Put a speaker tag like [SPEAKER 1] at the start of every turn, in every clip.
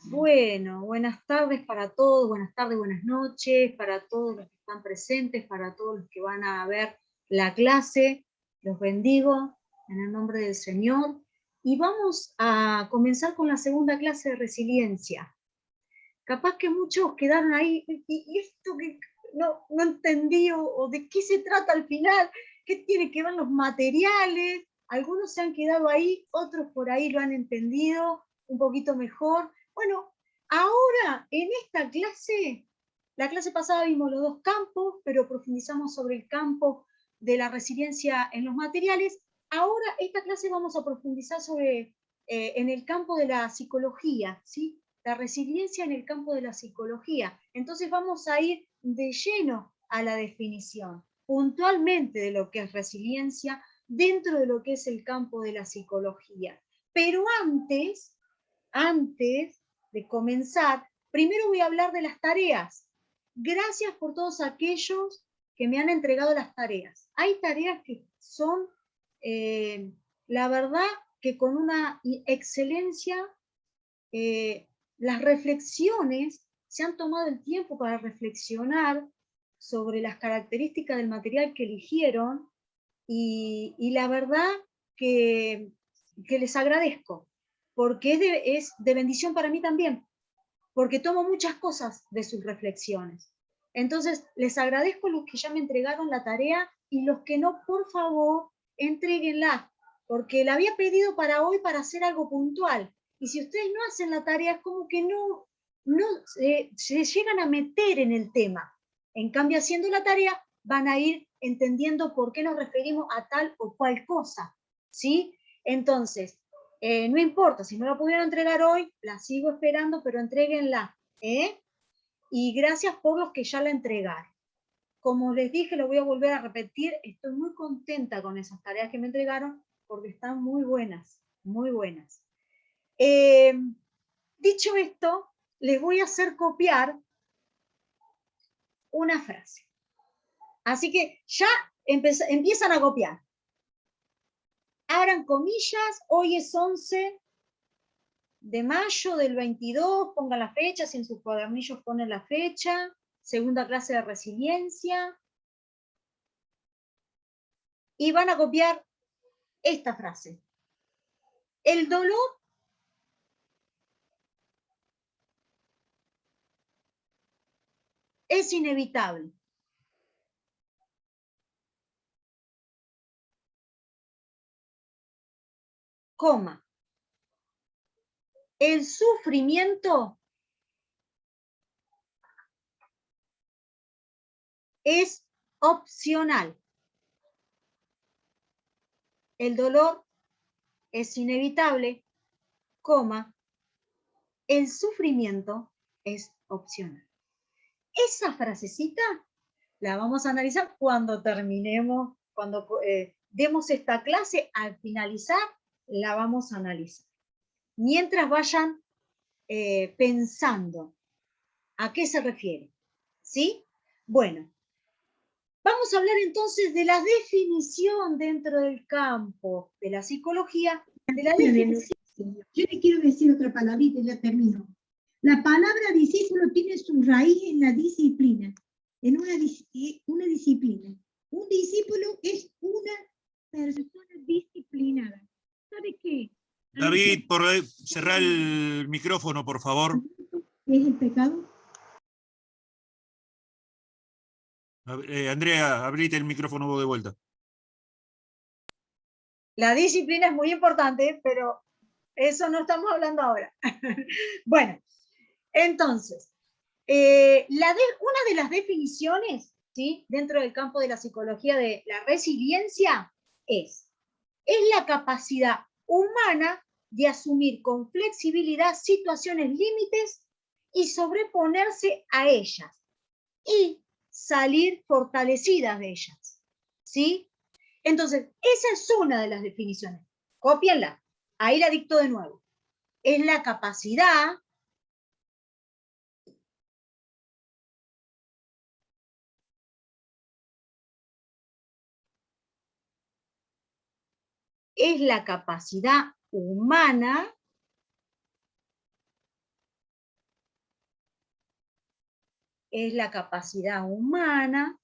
[SPEAKER 1] Bueno, buenas tardes para todos, buenas tardes, buenas noches, para todos los que están presentes, para todos los que van a ver la clase. Los bendigo en el nombre del Señor. Y vamos a comenzar con la segunda clase de resiliencia. Capaz que muchos quedaron ahí, y esto que no entendí, o de qué se trata al final, qué tiene que ver los materiales. Algunos se han quedado ahí, otros por ahí lo han entendido un poquito mejor. Bueno, ahora en esta clase, la clase pasada vimos los dos campos, pero profundizamos sobre el campo de la resiliencia en los materiales. Ahora esta clase vamos a profundizar sobre en el campo de la psicología, ¿sí? La resiliencia en el campo de la psicología. Entonces vamos a ir de lleno a la definición, puntualmente de lo que es resiliencia dentro de lo que es el campo de la psicología. Pero antes de comenzar, primero voy a hablar de las tareas. Gracias por todos aquellos que me han entregado las tareas. Hay tareas que son, la verdad, que con una excelencia, las reflexiones, se han tomado el tiempo para reflexionar sobre las características del material que eligieron, y la verdad que les agradezco, porque es de bendición para mí también, porque tomo muchas cosas de sus reflexiones. Entonces, les agradezco a los que ya me entregaron la tarea, y los que no, por favor, entréguenla, porque la había pedido para hoy para hacer algo puntual. Y si ustedes no hacen la tarea, es como que no se llegan a meter en el tema. En cambio, haciendo la tarea, van a ir entendiendo por qué nos referimos a tal o cual cosa, ¿sí? Entonces, no importa, si no la pudieron entregar hoy, la sigo esperando, pero entréguenla, ¿eh? Y gracias por los que ya la entregaron. Como les dije, lo voy a volver a repetir, estoy muy contenta con esas tareas que me entregaron, porque están muy buenas, muy buenas. Dicho esto, les voy a hacer copiar una frase. Así que ya empiezan a copiar. Abran comillas, hoy es 11 de mayo del 22, pongan la fecha, si en sus cuadernillos ponen la fecha, segunda clase de resiliencia, y van a copiar esta frase. El dolor es inevitable. Coma. El sufrimiento es opcional. El dolor es inevitable, coma. El sufrimiento es opcional. Esa frasecita la vamos a analizar cuando terminemos, cuando demos esta clase. Al finalizar, la vamos a analizar. Mientras vayan pensando a qué se refiere, ¿sí? Bueno, vamos a hablar entonces de la definición dentro del campo de la psicología, de la definición.
[SPEAKER 2] Yo le quiero decir otra palabrita y ya termino. La palabra discípulo tiene su raíz en la disciplina, en una disciplina. Un discípulo es una persona disciplinada. ¿Sabe qué?
[SPEAKER 3] David, por cerrar el micrófono, por favor.
[SPEAKER 2] ¿Qué es el pecado?
[SPEAKER 3] Andrea, abrite el micrófono de vuelta.
[SPEAKER 1] La disciplina es muy importante, pero eso no estamos hablando ahora. Bueno, entonces, una de las definiciones, ¿sí?, dentro del campo de la psicología de la resiliencia es la capacidad humana de asumir con flexibilidad situaciones límites y sobreponerse a ellas y salir fortalecidas de ellas, ¿sí? Entonces, esa es una de las definiciones. Cópienla. Ahí la dicto de nuevo. Es la capacidad humana es la capacidad humana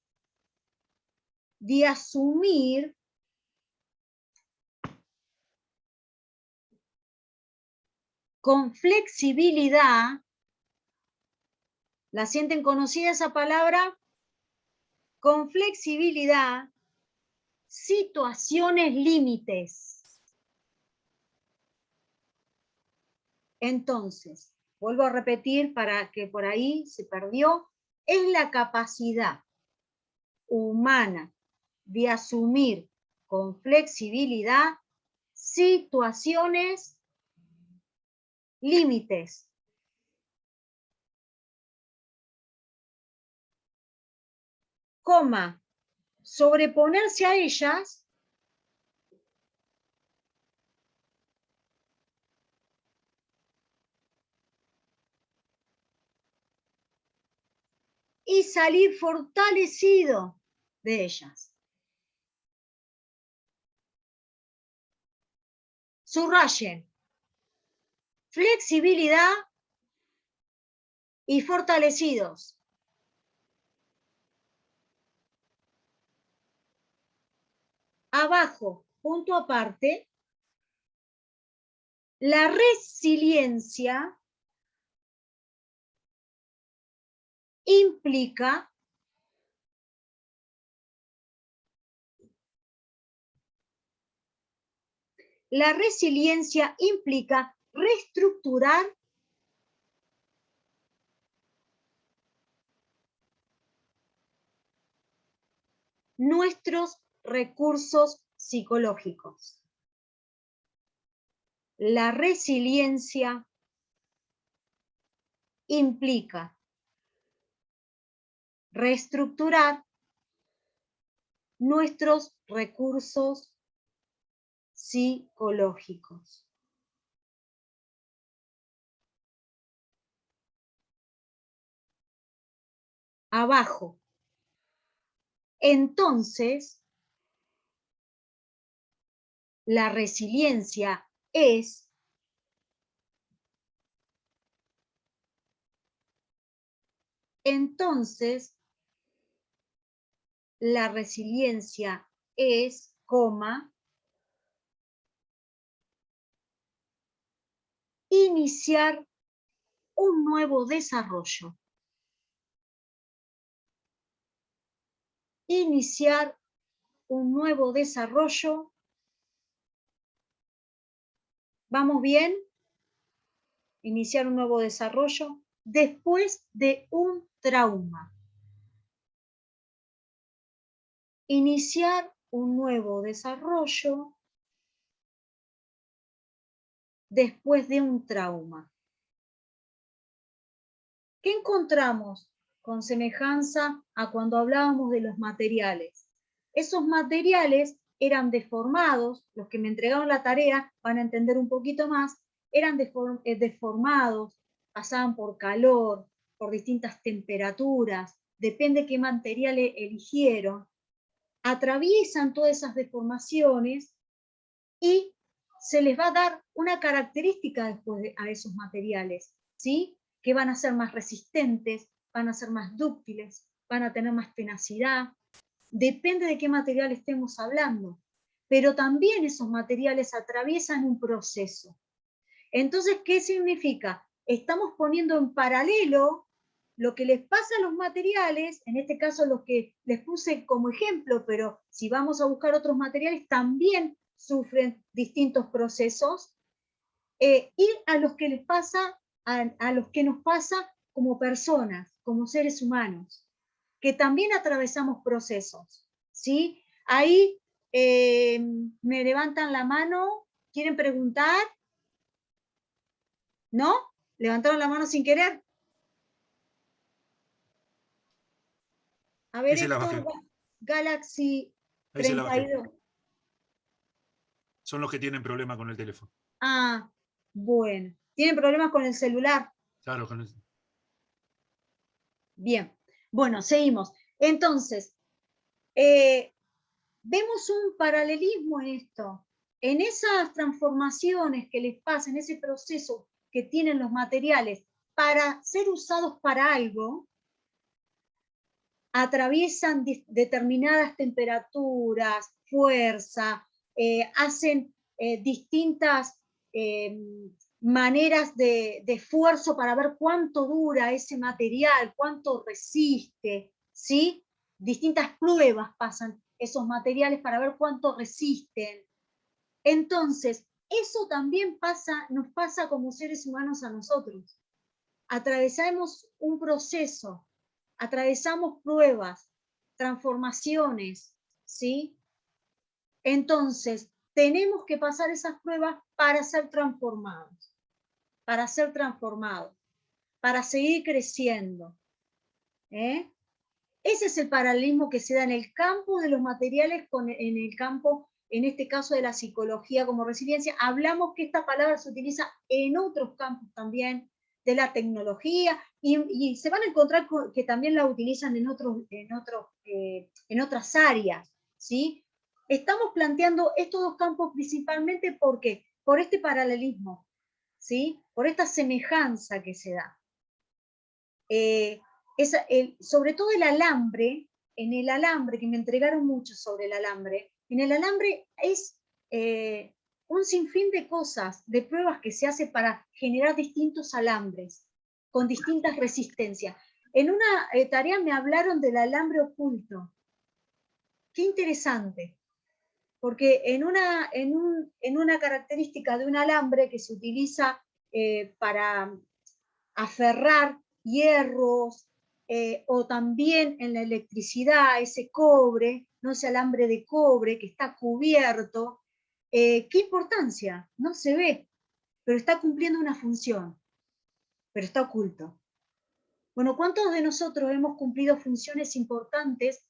[SPEAKER 1] de asumir con flexibilidad, ¿la sienten conocida esa palabra? Con flexibilidad, situaciones límites. Entonces, vuelvo a repetir para que por ahí se perdió, es la capacidad humana de asumir con flexibilidad situaciones límites. Coma, sobreponerse a ellas y salir fortalecido de ellas. Subrayen, flexibilidad y fortalecidos. Abajo, punto aparte, la resiliencia implica reestructurar nuestros recursos psicológicos. La resiliencia implica reestructurar nuestros recursos psicológicos. Abajo. Entonces, la resiliencia es iniciar un nuevo desarrollo. Iniciar un nuevo desarrollo. ¿Vamos bien? Iniciar un nuevo desarrollo después de un trauma. Iniciar un nuevo desarrollo después de un trauma. ¿Qué encontramos con semejanza a cuando hablábamos de los materiales? Esos materiales eran deformados, los que me entregaron la tarea van a entender un poquito más, eran deformados, pasaban por calor, por distintas temperaturas, depende qué material eligieron, atraviesan todas esas deformaciones y se les va a dar una característica después a esos materiales, ¿sí? Que van a ser más resistentes, van a ser más dúctiles, van a tener más tenacidad, depende de qué material estemos hablando, pero también esos materiales atraviesan un proceso. Entonces, ¿qué significa? Estamos poniendo en paralelo lo que les pasa a los materiales, en este caso los que les puse como ejemplo, pero si vamos a buscar otros materiales, también sufren distintos procesos, y a los que les pasa, a los que nos pasa como personas, como seres humanos, que también atravesamos procesos, ¿sí? Ahí me levantan la mano, ¿quieren preguntar? ¿No? ¿Levantaron la mano sin querer? A ver,
[SPEAKER 3] Ahí se la
[SPEAKER 1] Héctor,
[SPEAKER 3] bajé.
[SPEAKER 1] Galaxy
[SPEAKER 3] Ahí se la bajé.
[SPEAKER 1] 32.
[SPEAKER 3] Son los que tienen problema con el teléfono.
[SPEAKER 1] Ah, bueno. ¿Tienen problemas con el celular?
[SPEAKER 3] Claro, con el...
[SPEAKER 1] Bien. Bueno, seguimos. Entonces, vemos un paralelismo en esto. En esas transformaciones que les pasan, ese proceso que tienen los materiales para ser usados para algo, atraviesan determinadas temperaturas, fuerza, hacen distintas maneras de esfuerzo para ver cuánto dura ese material, cuánto resiste, ¿sí? Distintas pruebas pasan esos materiales para ver cuánto resisten. Entonces, eso también nos pasa como seres humanos a nosotros. Atravesamos un proceso, atravesamos pruebas, transformaciones, ¿sí? Entonces, tenemos que pasar esas pruebas para ser transformados, para seguir creciendo. Ese es el paralelismo que se da en el campo de los materiales en el campo, en este caso de la psicología como resiliencia. Hablamos que esta palabra se utiliza en otros campos también, de la tecnología, y se van a encontrar que también la utilizan en otras áreas, ¿sí? Estamos planteando estos dos campos principalmente porque, por este paralelismo, ¿sí? Por esta semejanza que se da. Sobre todo el alambre, en el alambre, que me entregaron mucho sobre el alambre, en el alambre es un sinfín de cosas, de pruebas que se hace para generar distintos alambres, con distintas resistencias. En una tarea me hablaron del alambre oculto. Qué interesante, porque en una característica de un alambre que se utiliza para aferrar hierros, o también en la electricidad, ese cobre, ¿no? Ese alambre de cobre que está cubierto, ¿qué importancia? No se ve, pero está cumpliendo una función, pero está oculto. Bueno, ¿cuántos de nosotros hemos cumplido funciones importantes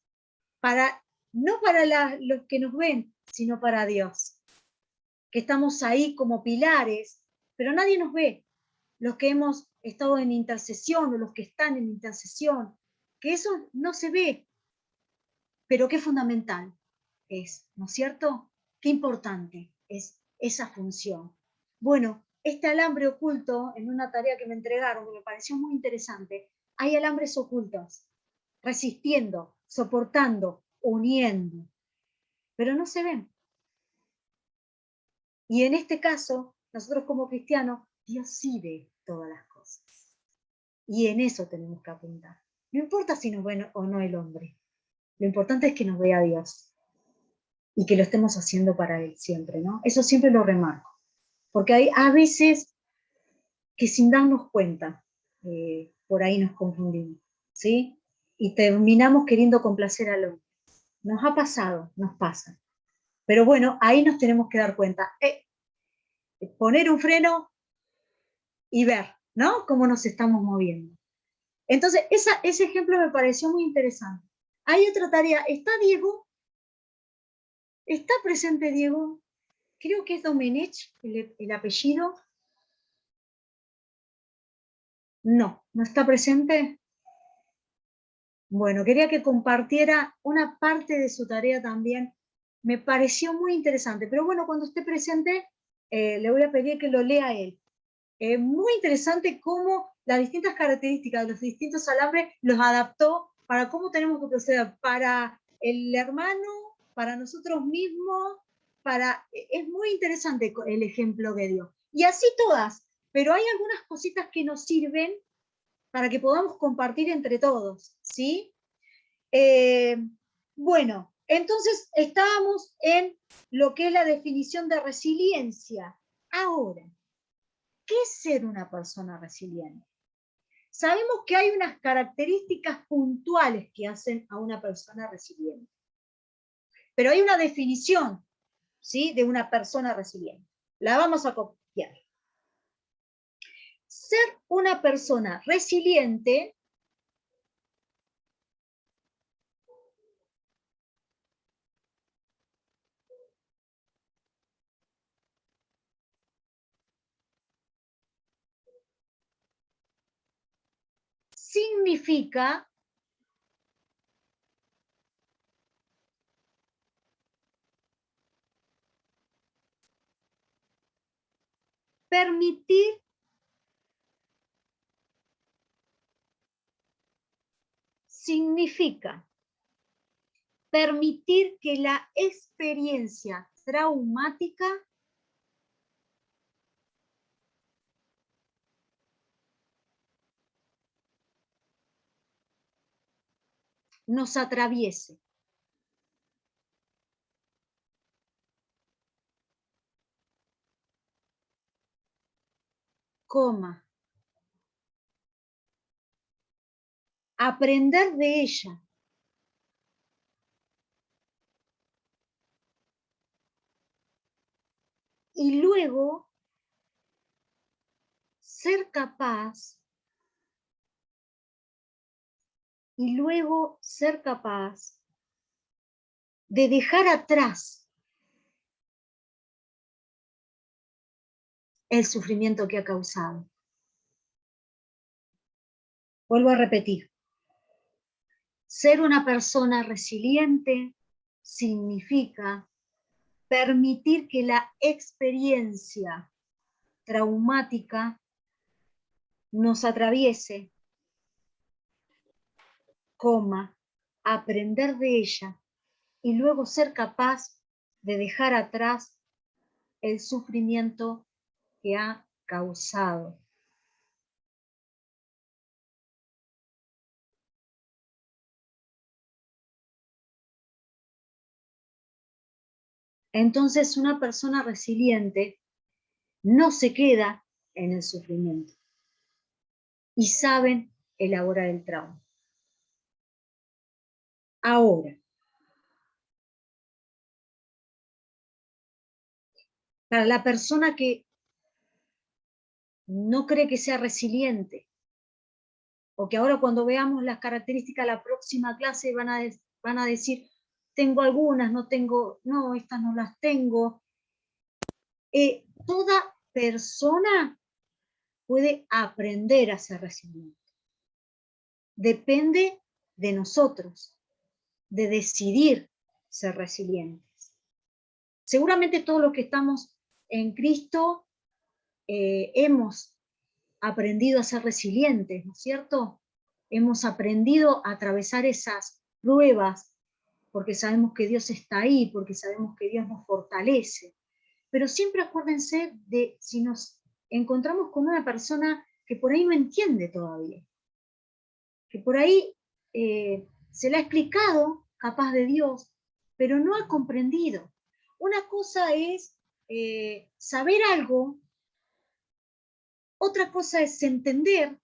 [SPEAKER 1] no para los que nos ven, sino para Dios? Que estamos ahí como pilares, pero nadie nos ve. Los que hemos estado en intercesión o los que están en intercesión, que eso no se ve, pero qué fundamental es, ¿no es cierto? Qué importante es esa función. Bueno, este alambre oculto, en una tarea que me entregaron, que me pareció muy interesante, hay alambres ocultos, resistiendo, soportando, uniendo, pero no se ven. Y en este caso, nosotros como cristianos, Dios sí ve todas las cosas. Y en eso tenemos que apuntar. No importa si nos ve o no el hombre. Lo importante es que nos vea Dios. Y que lo estemos haciendo para Él siempre, ¿no? Eso siempre lo remarco. Porque hay a veces que sin darnos cuenta, por ahí nos confundimos, ¿sí? Y terminamos queriendo complacer al hombre. Nos ha pasado, nos pasa. Pero bueno, ahí nos tenemos que dar cuenta. Poner un freno y ver, ¿no? Cómo nos estamos moviendo. Entonces, ese ejemplo me pareció muy interesante. Hay otra tarea. ¿Está Diego? ¿Está presente Diego? Creo que es Domenech el apellido. No, ¿no está presente? Bueno, quería que compartiera una parte de su tarea también. Me pareció muy interesante, pero bueno, cuando esté presente, le voy a pedir que lo lea él. Muy interesante cómo las distintas características de los distintos alambres los adaptó para cómo tenemos que proceder para el hermano, para nosotros mismos, es muy interesante el ejemplo que dio. Y así todas, pero hay algunas cositas que nos sirven para que podamos compartir entre todos, ¿sí? Bueno, entonces estábamos en lo que es la definición de resiliencia. Ahora, ¿qué es ser una persona resiliente? Sabemos que hay unas características puntuales que hacen a una persona resiliente. Pero hay una definición, ¿sí?, de una persona resiliente. La vamos a copiar. Ser una persona resiliente significa permitir significa permitir que la experiencia traumática nos atraviese. Coma. Aprender de ella. Y luego ser capaz de dejar atrás el sufrimiento que ha causado. Vuelvo a repetir. Ser una persona resiliente significa permitir que la experiencia traumática nos atraviese, aprender de ella y luego ser capaz de dejar atrás el sufrimiento que ha causado. Entonces, una persona resiliente no se queda en el sufrimiento y saben elaborar el trauma. Ahora, para la persona que no cree que sea resiliente, o que ahora cuando veamos las características de la próxima clase van a decir, tengo algunas, no, estas no las tengo. Toda persona puede aprender a ser resiliente. Depende de nosotros, de decidir ser resilientes. Seguramente todos los que estamos en Cristo hemos aprendido a ser resilientes, ¿no es cierto? Hemos aprendido a atravesar esas pruebas porque sabemos que Dios está ahí, porque sabemos que Dios nos fortalece. Pero siempre acuérdense de si nos encontramos con una persona que por ahí no entiende todavía, que por ahí se le ha explicado, capaz de Dios, pero no ha comprendido. Una cosa es saber algo, otra cosa es entender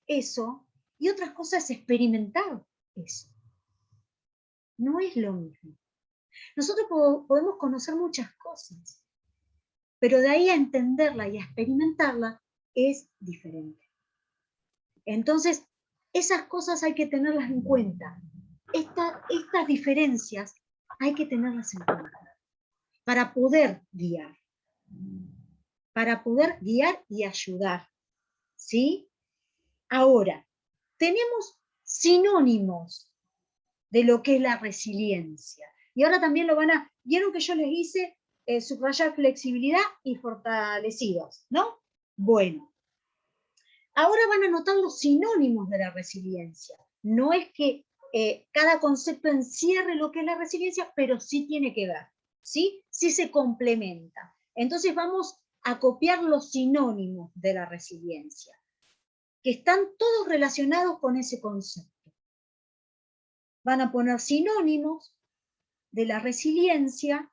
[SPEAKER 1] eso, y otra cosa es experimentar eso. No es lo mismo. Nosotros podemos conocer muchas cosas, pero de ahí a entenderla y a experimentarla es diferente. Entonces, esas cosas hay que tenerlas en cuenta. Estas diferencias hay que tenerlas en cuenta para poder guiar. Para poder guiar y ayudar. ¿Sí? Ahora, tenemos sinónimos de lo que es la resiliencia. Y ahora también vieron que yo les hice subrayar flexibilidad y fortalecidos, ¿no? Bueno. Ahora van a notar los sinónimos de la resiliencia. No es que cada concepto encierre lo que es la resiliencia, pero sí tiene que ver, ¿sí? Sí se complementa. Entonces vamos a copiar los sinónimos de la resiliencia, que están todos relacionados con ese concepto. Van a poner sinónimos de la resiliencia.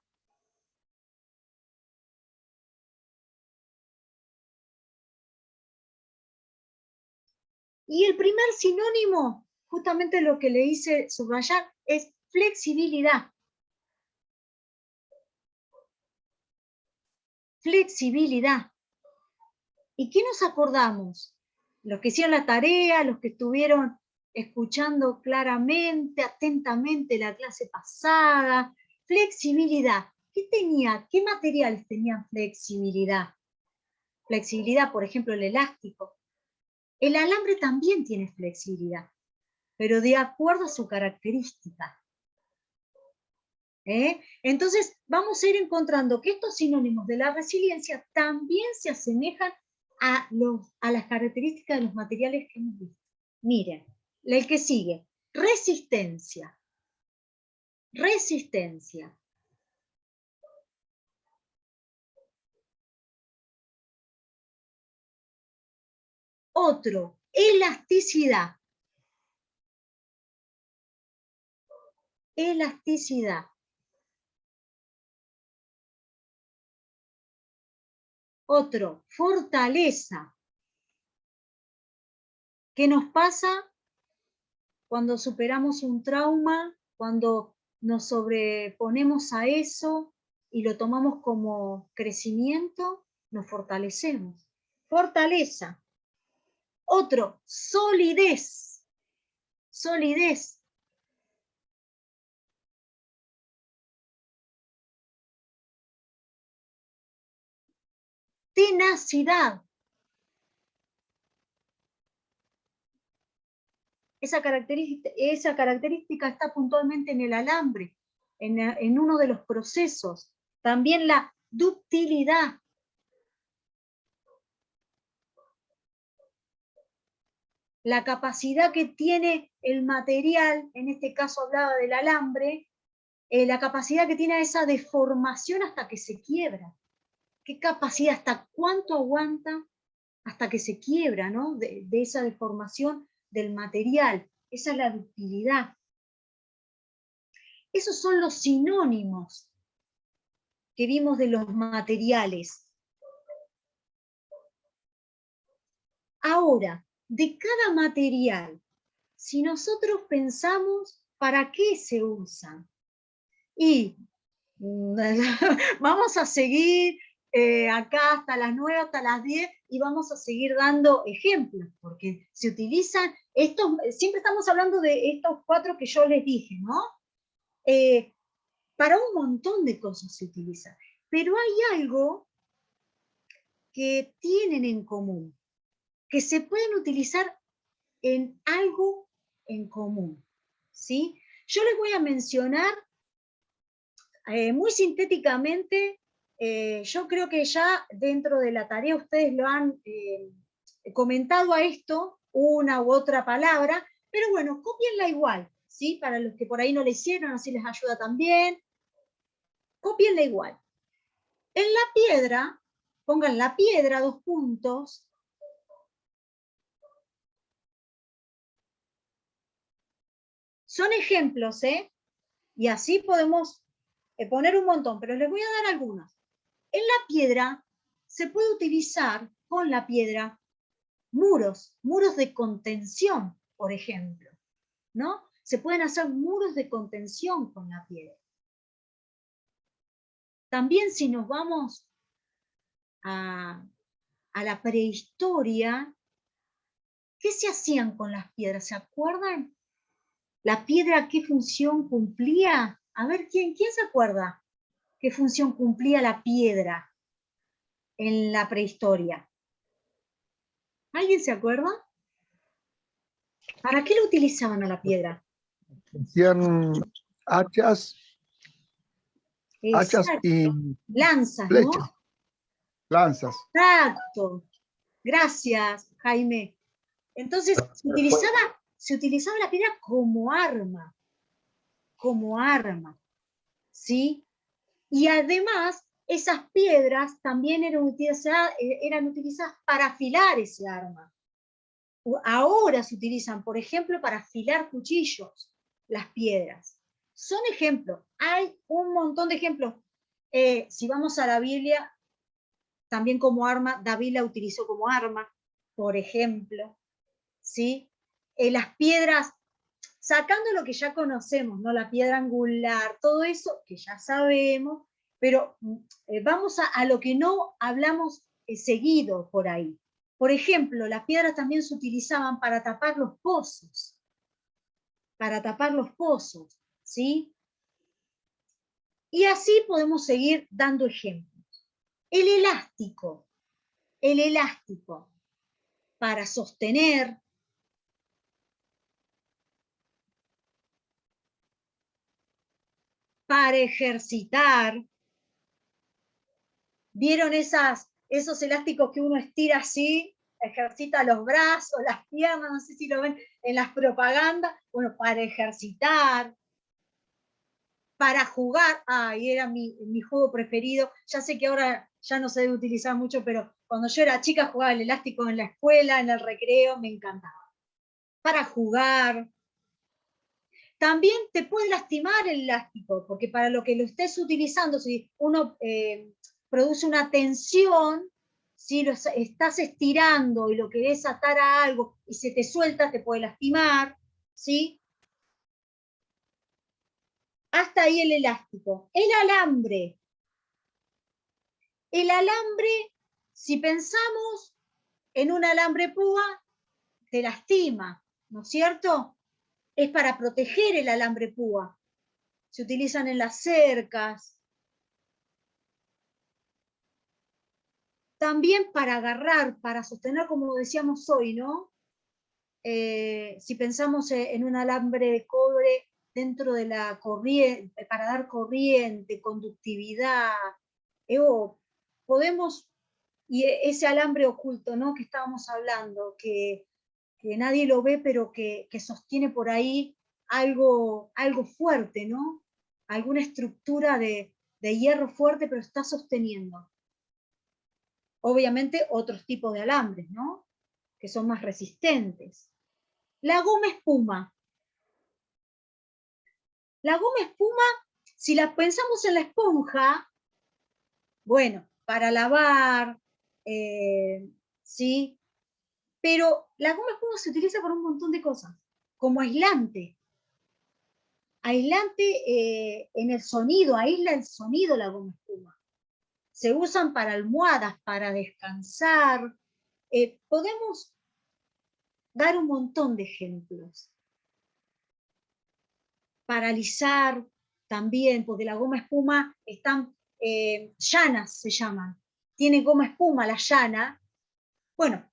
[SPEAKER 1] Y el primer sinónimo, justamente lo que le hice subrayar, es flexibilidad. Flexibilidad. ¿Y qué nos acordamos? Los que hicieron la tarea, los que estuvieron escuchando claramente, atentamente la clase pasada. Flexibilidad. ¿Qué materiales tenían flexibilidad? Flexibilidad, por ejemplo, el elástico. El alambre también tiene flexibilidad, pero de acuerdo a su característica. Entonces, vamos a ir encontrando que estos sinónimos de la resiliencia también se asemejan a las características de los materiales que hemos visto. Miren, el que sigue. Resistencia. Resistencia. Otro, elasticidad. Elasticidad. Otro, fortaleza. ¿Qué nos pasa cuando superamos un trauma, cuando nos sobreponemos a eso y lo tomamos como crecimiento? Nos fortalecemos. Fortaleza. Otro, solidez. Solidez. Tenacidad. Esa característica está puntualmente en el alambre, en uno de los procesos. También la ductilidad. La capacidad que tiene el material, en este caso hablaba del alambre, la capacidad que tiene esa deformación hasta que se quiebra. ¿Qué capacidad? ¿Hasta cuánto aguanta hasta que se quiebra, ¿no? De esa deformación del material. Esa es la ductilidad. Esos son los sinónimos que vimos de los materiales. Ahora, de cada material, si nosotros pensamos para qué se usan, y vamos a seguir acá hasta las 9, hasta las 10, y vamos a seguir dando ejemplos, porque se utilizan estos, siempre estamos hablando de estos 4 que yo les dije, ¿no? Para un montón de cosas se utiliza, pero hay algo que tienen en común, que se pueden utilizar en algo en común, ¿sí? Yo les voy a mencionar muy sintéticamente, yo creo que ya dentro de la tarea ustedes lo han comentado a esto, una u otra palabra, pero bueno, cópienla igual, ¿sí? Para los que por ahí no le hicieron, así les ayuda también. Cópienla igual. En la piedra, pongan la piedra, 2 puntos. Son ejemplos, ¿eh? Y así podemos poner un montón, pero les voy a dar algunos. En la piedra se puede utilizar con la piedra muros de contención, por ejemplo, ¿no? Se pueden hacer muros de contención con la piedra. También si nos vamos a la prehistoria, ¿qué se hacían con las piedras? ¿Se acuerdan? ¿La piedra qué función cumplía? A ver, ¿quién se acuerda qué función cumplía la piedra en la prehistoria? ¿Alguien se acuerda? ¿Para qué lo utilizaban a la piedra?
[SPEAKER 4] Hacían hachas y
[SPEAKER 1] lanzas,
[SPEAKER 4] flechas,
[SPEAKER 1] ¿no?
[SPEAKER 4] lanzas.
[SPEAKER 1] Exacto. Gracias, Jaime. Entonces, se utilizaba la piedra como arma, ¿sí? Y además, esas piedras también eran utilizadas para afilar ese arma. Ahora se utilizan, por ejemplo, para afilar cuchillos, las piedras. Son ejemplos, hay un montón de ejemplos. Si vamos a la Biblia, también como arma, David la utilizó como arma, por ejemplo, ¿sí? Las piedras, sacando lo que ya conocemos, ¿no? La piedra angular, todo eso que ya sabemos, pero vamos a lo que no hablamos seguido por ahí. Por ejemplo, las piedras también se utilizaban para tapar los pozos, ¿sí? Y así podemos seguir dando ejemplos. El elástico, para sostener, para ejercitar. ¿Vieron esos elásticos que uno estira así ejercita los brazos, las piernas, no sé si lo ven en las propagandas, bueno, para ejercitar, para jugar, era mi juego preferido, ya sé que ahora ya no se debe utilizar mucho, pero cuando yo era chica jugaba el elástico en la escuela, en el recreo, me encantaba. Para jugar. También te puede lastimar el elástico, porque para lo que lo estés utilizando, si uno produce una tensión, si lo estás estirando y lo querés atar a algo y se te suelta, te puede lastimar, ¿sí? Hasta ahí el elástico. El alambre. El alambre, si pensamos en un alambre púa, te lastima, ¿no es cierto? Es para proteger el alambre púa. Se utilizan en las cercas. También para agarrar, para sostener, como decíamos hoy, ¿no? Si pensamos en un alambre de cobre dentro de la corriente, para dar corriente, conductividad, podemos, y ese alambre oculto, ¿no? Que estábamos hablando, que nadie lo ve, pero que sostiene por ahí algo fuerte, ¿no? Alguna estructura de hierro fuerte, pero está sosteniendo. Obviamente otros tipos de alambres, ¿no? Que son más resistentes. La goma espuma. La goma espuma, si la pensamos en la esponja, bueno, para lavar, ¿sí? Pero la goma espuma se utiliza para un montón de cosas, como aislante. Aislante en el sonido, aísla el sonido la goma espuma. Se usan para almohadas, para descansar. Podemos dar un montón de ejemplos. Paralizar también, porque la goma espuma están llanas, se llaman. Tiene goma espuma la llana. Bueno,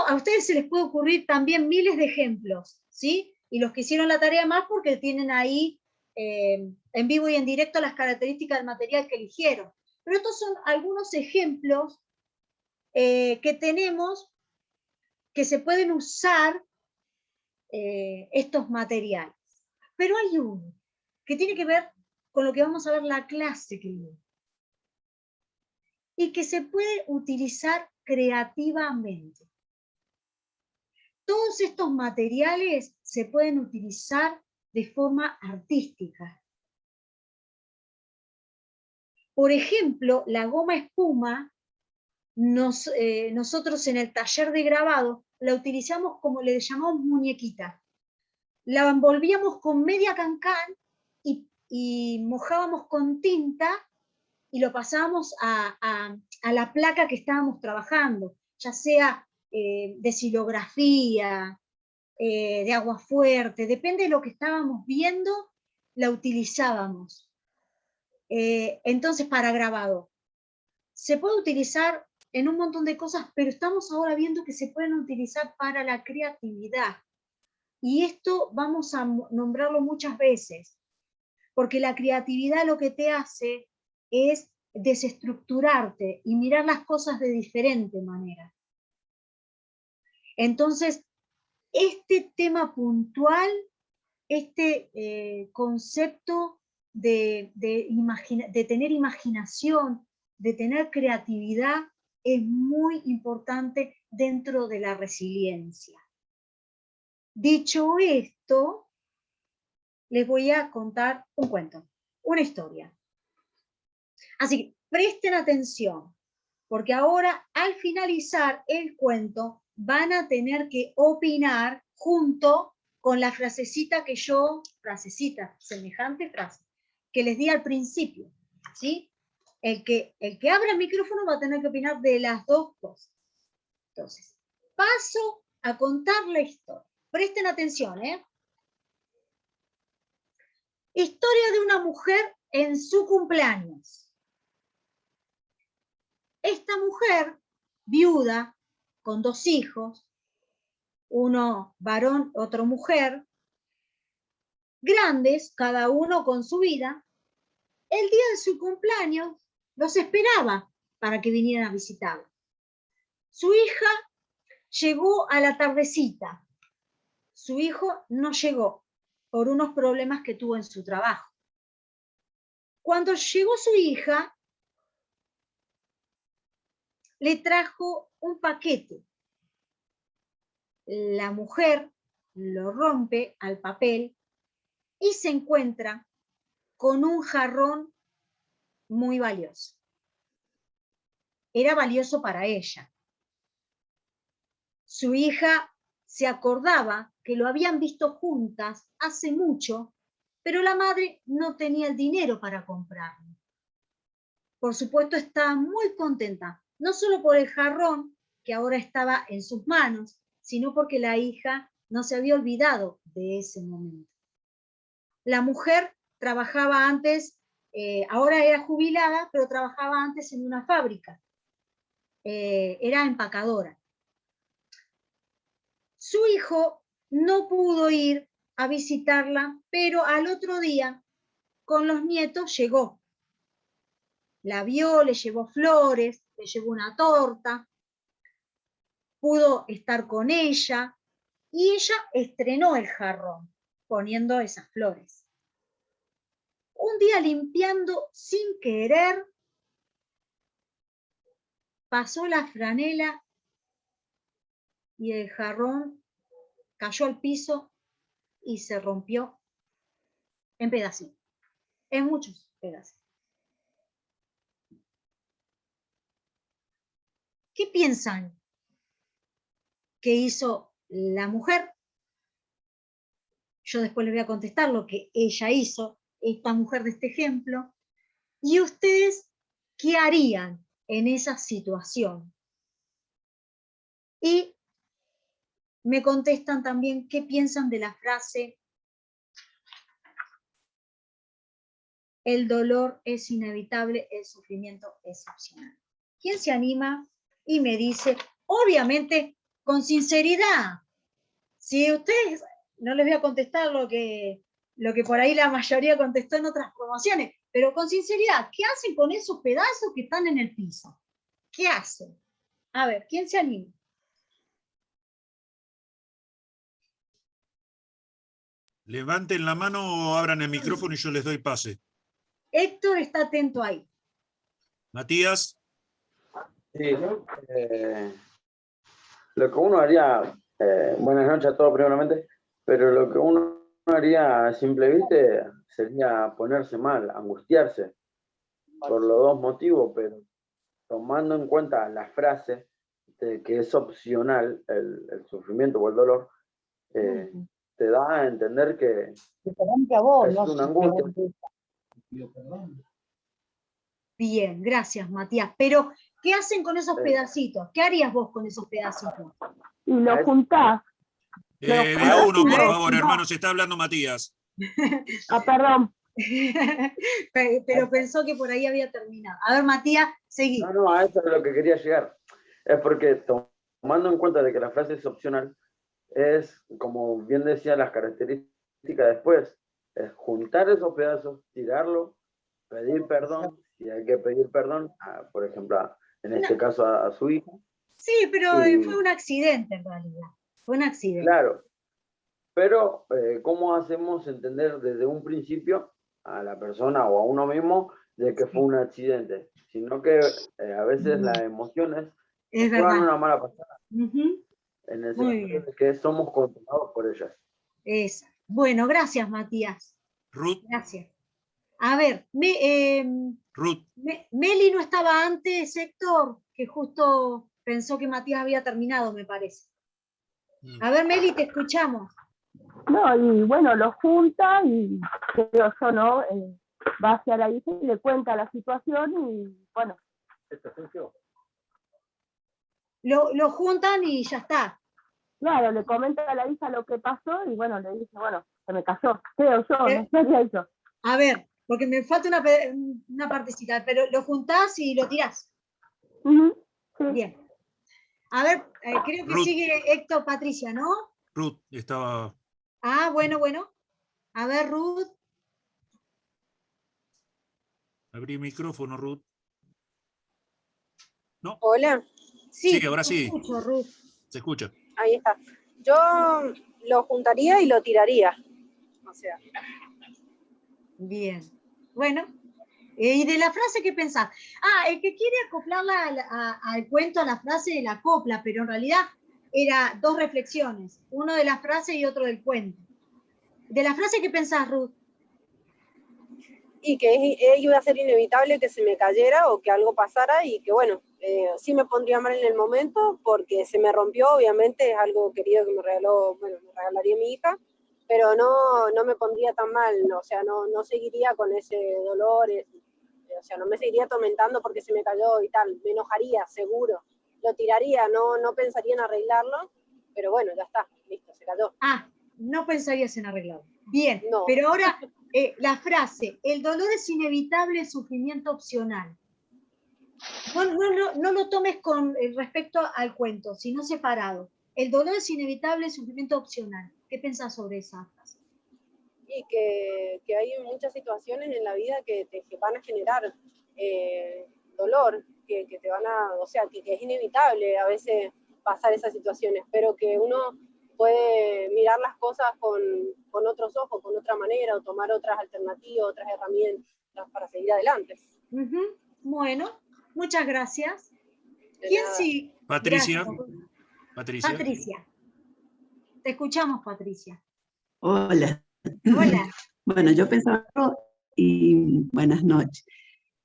[SPEAKER 1] a ustedes se les puede ocurrir también miles de ejemplos, ¿sí? Y los que hicieron la tarea más porque tienen ahí en vivo y en directo las características del material que eligieron. Pero estos son algunos ejemplos que tenemos que se pueden usar estos materiales. Pero hay uno que tiene que ver con lo que vamos a ver la clase que viene y que se puede utilizar creativamente. Todos estos materiales se pueden utilizar de forma artística. Por ejemplo, la goma espuma, nosotros en el taller de grabado la utilizamos como le llamamos muñequita. La envolvíamos con media cancán y mojábamos con tinta y lo pasábamos a la placa que estábamos trabajando, ya sea de silografía, de agua fuerte, depende de lo que estábamos viendo, la utilizábamos. Entonces, para grabado. Se puede utilizar en un montón de cosas, pero estamos ahora viendo que se pueden utilizar para la creatividad. Y esto vamos a nombrarlo muchas veces, porque la creatividad lo que te hace es desestructurarte y mirar las cosas de diferente manera. Entonces, este tema puntual, este concepto de tener imaginación, de tener creatividad, es muy importante dentro de la resiliencia. Dicho esto, les voy a contar un cuento, una historia. Así que presten atención, porque ahora al finalizar el cuento van a tener que opinar junto con la frasecita que semejante frase, que les di al principio, ¿sí? El que abra el micrófono va a tener que opinar de las dos cosas. Entonces, paso a contar la historia. Presten atención, ¿eh? Historia de una mujer en su cumpleaños. Esta mujer, viuda, con 2 hijos, uno varón, otro mujer, grandes, cada uno con su vida, el día de su cumpleaños los esperaba para que vinieran a visitarla. Su hija llegó a la tardecita. Su hijo no llegó por unos problemas que tuvo en su trabajo. Cuando llegó su hija, le trajo un paquete. La mujer lo rompe al papel y se encuentra con un jarrón muy valioso. Era valioso para ella. Su hija se acordaba que lo habían visto juntas hace mucho, pero la madre no tenía el dinero para comprarlo. Por supuesto, estaba muy contenta, no solo por el jarrón que ahora estaba en sus manos, sino porque la hija no se había olvidado de ese momento. La mujer trabajaba antes, ahora era jubilada, pero trabajaba antes en una fábrica. Era empacadora. Su hijo no pudo ir a visitarla, pero al otro día, con los nietos, llegó. La vio, le llevó flores, le llevó una torta, pudo estar con ella, y ella estrenó el jarrón poniendo esas flores. Un día limpiando sin querer, pasó la franela y el jarrón cayó al piso y se rompió en pedacitos, en muchos pedazos. ¿Qué piensan que hizo la mujer? Yo después les voy a contestar lo que ella hizo, esta mujer de este ejemplo. ¿Y ustedes qué harían en esa situación? Y me contestan también qué piensan de la frase: el dolor es inevitable, el sufrimiento es opcional. ¿Quién se anima y me dice, obviamente, con sinceridad? Si ustedes, no les voy a contestar lo que por ahí la mayoría contestó en otras promociones, pero con sinceridad, ¿qué hacen con esos pedazos que están en el piso? ¿Qué hacen? A ver, ¿quién se anima?
[SPEAKER 3] Levanten la mano o abran el micrófono y yo les doy pase.
[SPEAKER 1] Héctor está atento ahí.
[SPEAKER 3] Matías.
[SPEAKER 5] Sí, lo que uno haría, buenas noches a todos primeramente, pero lo que uno haría a simple vista sería ponerse mal, angustiarse, por los dos motivos, pero tomando en cuenta la frase de que es opcional el sufrimiento o el dolor, te da a entender que es una angustia.
[SPEAKER 1] Bien, gracias, Matías. Pero, ¿qué hacen con esos pedacitos? ¿Qué harías vos con esos pedacitos?
[SPEAKER 2] Y lo juntás.
[SPEAKER 3] De a uno, por favor, hermano, se está hablando Matías.
[SPEAKER 2] Ah, perdón.
[SPEAKER 1] Pero pensó que por ahí había terminado. A ver, Matías, seguí.
[SPEAKER 5] No, a eso es lo que quería llegar. Es porque tomando en cuenta de que la frase es opcional, es, como bien decía, las características después, es juntar esos pedazos, tirarlo, pedir perdón, si hay que pedir perdón, por ejemplo, en este caso a su hijo.
[SPEAKER 1] Sí, pero fue un accidente en realidad. Fue un accidente.
[SPEAKER 5] Claro, pero ¿cómo hacemos entender desde un principio a la persona o a uno mismo de que fue un accidente? Sino que a veces las emociones juegan una mala pasada. En el sentido de que somos controlados por ellas.
[SPEAKER 1] Bueno, gracias, Matías.
[SPEAKER 3] Ruth.
[SPEAKER 1] Gracias. A ver,
[SPEAKER 3] Ruth.
[SPEAKER 1] Meli no estaba antes, Héctor, que justo pensó que Matías había terminado, me parece. A ver, Meli, te escuchamos.
[SPEAKER 2] No, y bueno, lo junta y creo yo, ¿no? Va hacia la hija y le cuenta la situación y bueno.
[SPEAKER 1] Lo juntan y ya está.
[SPEAKER 2] Claro, le comenta a la hija lo que pasó y bueno, le dice, bueno, se me cayó, creo yo, no sé eso.
[SPEAKER 1] A ver, porque me falta una partecita, pero lo juntás y lo tirás.
[SPEAKER 2] Sí.
[SPEAKER 1] Bien. A ver, creo que
[SPEAKER 3] Ruth.
[SPEAKER 1] sigue Héctor Patricia, ¿no?
[SPEAKER 3] Ruth estaba...
[SPEAKER 1] Ah, bueno. A ver, Ruth.
[SPEAKER 3] Abrí micrófono, Ruth. No.
[SPEAKER 6] Hola.
[SPEAKER 3] Sí, ahora sí.
[SPEAKER 1] Te escucho, Ruth.
[SPEAKER 3] Se escucha.
[SPEAKER 6] Ahí está. Yo lo juntaría y lo tiraría. O sea,
[SPEAKER 1] Bien. Bueno, ¿y de la frase qué pensás? Ah, el que quiere acoplarla al cuento, a la frase de la copla, pero en realidad era dos reflexiones, uno de la frase y otro del cuento. ¿De la frase qué pensás, Ruth?
[SPEAKER 6] y que iba a ser inevitable que se me cayera o que algo pasara y que bueno, sí me pondría mal en el momento porque se me rompió, obviamente es algo querido que me regaló, bueno, me regalaría mi hija, pero no me pondría tan mal, o sea, no seguiría con ese dolor, o sea, no me seguiría atormentando porque se me cayó y tal, me enojaría, seguro, lo tiraría, no pensaría en arreglarlo, pero bueno, ya está, listo, se cayó.
[SPEAKER 1] Ah, no pensarías en arreglarlo. Bien,
[SPEAKER 6] No.
[SPEAKER 1] pero ahora la frase, el dolor es inevitable, sufrimiento opcional. No lo tomes con respecto al cuento, sino separado. El dolor es inevitable, sufrimiento opcional. ¿Qué pensás sobre esa frase?
[SPEAKER 6] Y que hay muchas situaciones en la vida que van a generar dolor, que te van a, o sea, que es inevitable a veces pasar esas situaciones, pero que uno puede mirar las cosas con otros ojos, con otra manera, o tomar otras alternativas, otras herramientas para seguir adelante.
[SPEAKER 1] Bueno, muchas gracias.
[SPEAKER 6] De
[SPEAKER 1] ¿Quién
[SPEAKER 6] nada.
[SPEAKER 1] sí?
[SPEAKER 3] Patricia.
[SPEAKER 1] Gracias.
[SPEAKER 3] Patricia.
[SPEAKER 1] Patricia. Te escuchamos, Patricia.
[SPEAKER 7] Hola.
[SPEAKER 1] Hola.
[SPEAKER 7] Bueno, yo pensaba, y buenas noches.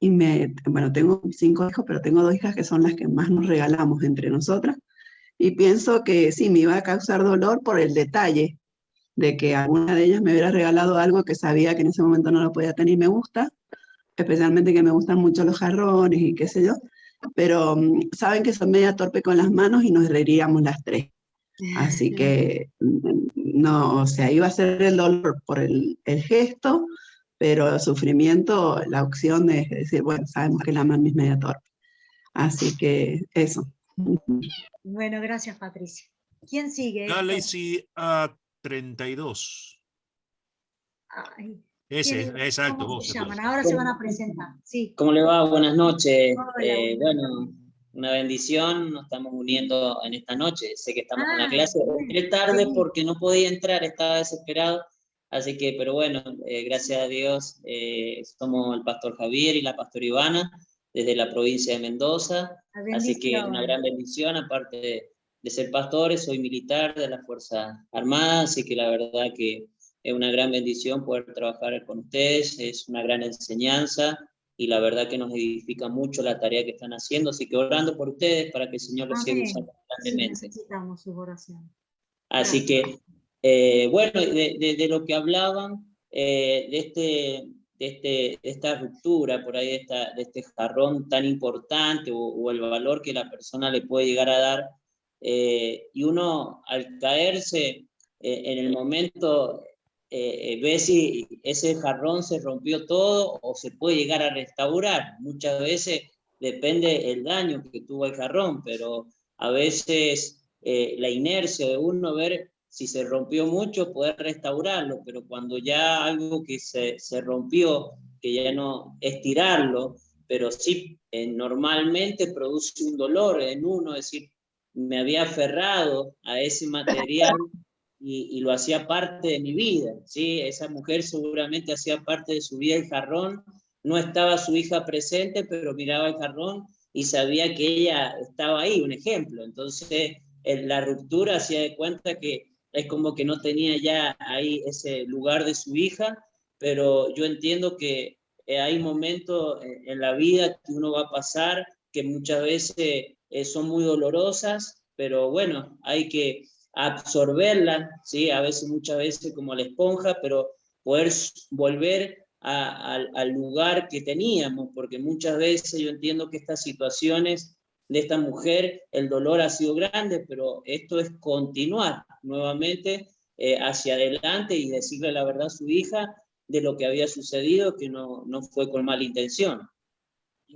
[SPEAKER 7] Y bueno, tengo 5 hijos, pero tengo 2 hijas que son las que más nos regalamos entre nosotras. Y pienso que sí, me iba a causar dolor por el detalle de que alguna de ellas me hubiera regalado algo que sabía que en ese momento no lo podía tener y me gusta, especialmente que me gustan mucho los jarrones y qué sé yo, pero saben que soy media torpe con las manos y nos reiríamos las 3. Así que no, o sea, iba a ser el dolor por el gesto, pero el sufrimiento, la opción de decir, bueno, sabemos que la mami es media torpe. Así que eso.
[SPEAKER 1] Bueno, gracias, Patricia. ¿Quién sigue?
[SPEAKER 3] Galaxy A32.
[SPEAKER 1] Ay,
[SPEAKER 3] Ese, exacto,
[SPEAKER 1] ¿cómo
[SPEAKER 3] vos.
[SPEAKER 1] se llaman? Ahora se van a presentar. Sí.
[SPEAKER 8] ¿Cómo le va? Buenas noches.
[SPEAKER 1] Hola,
[SPEAKER 8] Bueno, una bendición, nos estamos uniendo en esta noche. Sé que estamos con la clase.
[SPEAKER 1] Bien.
[SPEAKER 8] Entré tarde
[SPEAKER 1] Sí.
[SPEAKER 8] porque no podía entrar, estaba desesperado. Así que, pero bueno, gracias a Dios, somos el pastor Javier y la pastora Ivana, desde la provincia de Mendoza. Así que una gran bendición, aparte de ser pastores, soy militar de la Fuerza Armada, así que la verdad que es una gran bendición poder trabajar con ustedes, es una gran enseñanza y la verdad que nos edifica mucho la tarea que están haciendo, así que orando por ustedes para que el Señor los siga usando grandemente.
[SPEAKER 1] Sí, necesitamos su oración.
[SPEAKER 8] Así que, bueno, de lo que hablaban, de esta ruptura, por ahí de este jarrón tan importante o el valor que la persona le puede llegar a dar, y uno al caerse en el momento ve si ese jarrón se rompió todo o se puede llegar a restaurar. Muchas veces depende el daño que tuvo el jarrón, pero a veces la inercia de uno ver si se rompió mucho, poder restaurarlo, pero cuando ya algo que se rompió, que ya no es tirarlo, pero sí normalmente produce un dolor en uno, es decir, me había aferrado a ese material y lo hacía parte de mi vida, ¿sí? Esa mujer seguramente hacía parte de su vida el jarrón, no estaba su hija presente, pero miraba el jarrón y sabía que ella estaba ahí, un ejemplo. Entonces, la ruptura hacía de cuenta que es como que no tenía ya ahí ese lugar de su hija, pero yo entiendo que hay momentos en la vida que uno va a pasar que muchas veces son muy dolorosas, pero bueno, hay que absorberla, ¿sí? A veces, muchas veces como la esponja, pero poder volver al lugar que teníamos, porque muchas veces yo entiendo que estas situaciones de esta mujer, el dolor ha sido grande, pero esto es continuar nuevamente hacia adelante y decirle la verdad a su hija de lo que había sucedido, que no fue con mala intención.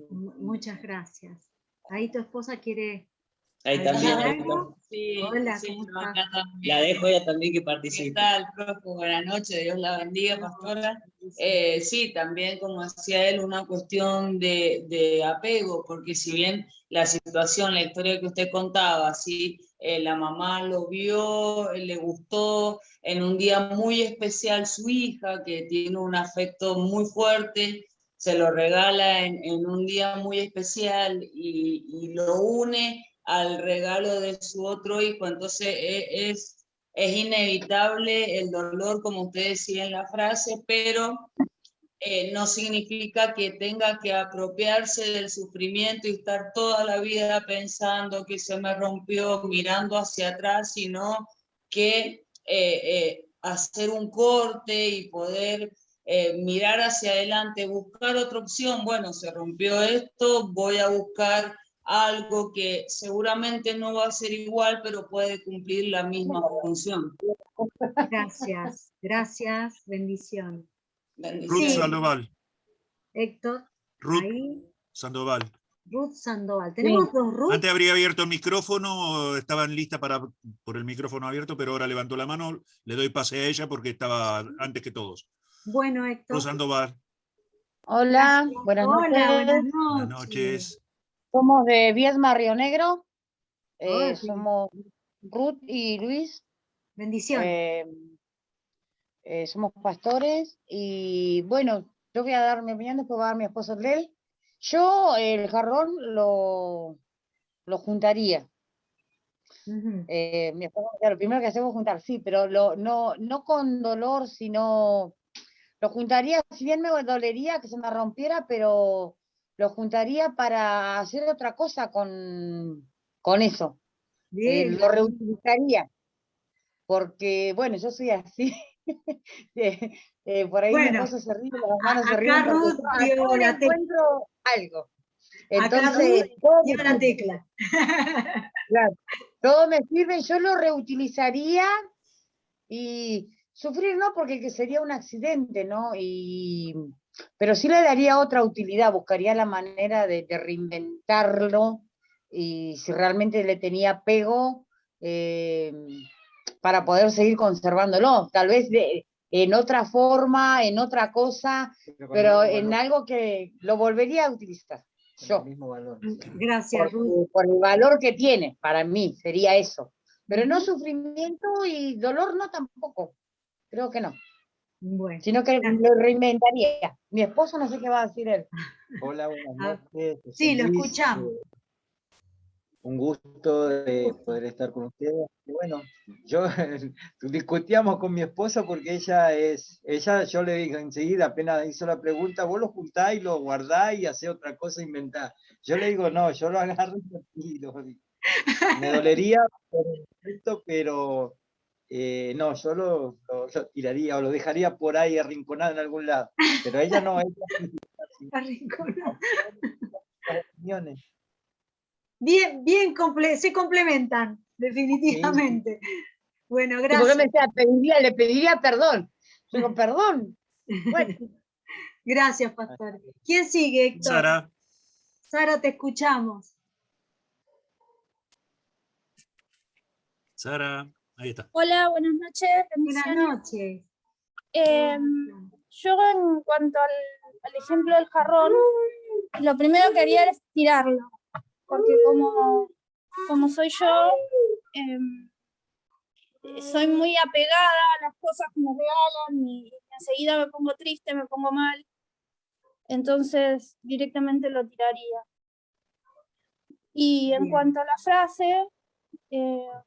[SPEAKER 1] Muchas gracias. Ahí tu esposa quiere
[SPEAKER 8] Ahí también.
[SPEAKER 1] Algo.
[SPEAKER 9] Sí,
[SPEAKER 1] Hola,
[SPEAKER 9] sí,
[SPEAKER 1] ¿cómo
[SPEAKER 9] yo
[SPEAKER 1] estás?
[SPEAKER 9] acá también.
[SPEAKER 8] La dejo ella también que
[SPEAKER 9] ¿Qué
[SPEAKER 8] participe.
[SPEAKER 9] tal, profe? Buenas noches, Dios la bendiga, pastora. Sí, también, como decía él, una cuestión de apego, porque si bien la situación, la historia que usted contaba, sí, la mamá lo vio, le gustó, en un día muy especial su hija, que tiene un afecto muy fuerte, se lo regala en un día muy especial y lo une al regalo de su otro hijo, entonces es inevitable el dolor, como usted decía en la frase, pero no significa que tenga que apropiarse del sufrimiento y estar toda la vida pensando que se me rompió, mirando hacia atrás, sino que hacer un corte y poder mirar hacia adelante, buscar otra opción. Bueno, se rompió esto, voy a buscar algo que seguramente no va a ser igual, pero puede cumplir la misma función.
[SPEAKER 1] Gracias, gracias, bendición.
[SPEAKER 3] Ruth
[SPEAKER 1] Sí,
[SPEAKER 3] Sandoval.
[SPEAKER 1] Héctor,
[SPEAKER 3] Ruth
[SPEAKER 1] ahí,
[SPEAKER 3] Sandoval.
[SPEAKER 1] Ruth Sandoval. Tenemos dos Ruth.
[SPEAKER 3] Antes habría abierto el micrófono, estaban listas por el micrófono abierto, pero ahora levantó la mano, le doy pase a ella porque estaba antes que todos.
[SPEAKER 1] Bueno, Héctor.
[SPEAKER 3] Ruth Sandoval.
[SPEAKER 10] Hola, buenas
[SPEAKER 1] Hola,
[SPEAKER 10] noches.
[SPEAKER 1] buenas noches.
[SPEAKER 3] Buenas noches.
[SPEAKER 10] Somos de Viedma, Río Negro.
[SPEAKER 1] Hola.
[SPEAKER 10] Somos Ruth y Luis.
[SPEAKER 1] Bendición.
[SPEAKER 10] Somos pastores y bueno, yo voy a dar mi opinión, después va a dar mi esposo el de él. Yo el jarrón lo juntaría. Mi esposo, lo primero que hacemos es juntar, sí, pero no con dolor, sino lo juntaría, si bien me dolería que se me rompiera, pero lo juntaría para hacer otra cosa con eso.
[SPEAKER 1] Bien.
[SPEAKER 10] Lo reutilizaría, porque bueno, yo soy así. Por ahí mi
[SPEAKER 1] Bueno,
[SPEAKER 10] esposo se ríe, los hermanos se
[SPEAKER 1] acá
[SPEAKER 10] ríen porque
[SPEAKER 1] Ruth
[SPEAKER 10] yo
[SPEAKER 1] dio
[SPEAKER 10] acá le
[SPEAKER 1] la tecla.
[SPEAKER 10] encuentro algo.
[SPEAKER 1] Acá
[SPEAKER 10] Entonces,
[SPEAKER 1] Ruth dio la tecla.
[SPEAKER 10] Claro, todo me sirve, yo lo reutilizaría y sufrir no, porque que sería un accidente, ¿no? Pero sí le daría otra utilidad, buscaría la manera de reinventarlo y si realmente le tenía apego para poder seguir conservándolo, tal vez en otra forma, en otra cosa, pero en algo que lo volvería a utilizar. Yo.
[SPEAKER 1] Gracias, Ruth.
[SPEAKER 10] Por el valor que tiene, para mí, sería eso. Pero no sufrimiento y dolor no tampoco. Creo que no.
[SPEAKER 1] Bueno.
[SPEAKER 10] Sino que lo reinventaría. Mi esposo no sé qué va a decir él.
[SPEAKER 11] Hola, buenas noches.
[SPEAKER 1] Sí, lo escuchamos.
[SPEAKER 11] Un gusto de poder estar con ustedes. Y bueno, yo discutíamos con mi esposa porque ella, yo le dije enseguida, apenas hizo la pregunta, vos lo juntás y lo guardás y hacés otra cosa, inventás. Yo le digo, no, yo lo agarro y lo me dolería por esto, pero no, yo lo tiraría o lo dejaría por ahí arrinconado en algún lado. Pero ella no, ella
[SPEAKER 1] arrinconado.
[SPEAKER 11] Opiniones.
[SPEAKER 1] Bien, se complementan, definitivamente. Sí. Bueno, gracias.
[SPEAKER 10] Porque me decía, le pediría perdón. Yo digo, perdón. Bueno.
[SPEAKER 1] Gracias, pastor. ¿Quién sigue, Héctor?
[SPEAKER 3] Sara.
[SPEAKER 1] Sara, te escuchamos.
[SPEAKER 3] Sara, ahí está.
[SPEAKER 12] Hola, buenas noches.
[SPEAKER 1] Buenas noches.
[SPEAKER 12] Yo en cuanto al ejemplo del jarrón, lo primero que haría es tirarlo. Porque como soy yo, soy muy apegada a las cosas que me regalan y enseguida me pongo triste, me pongo mal. Entonces directamente lo tiraría. Y en cuanto a la frase,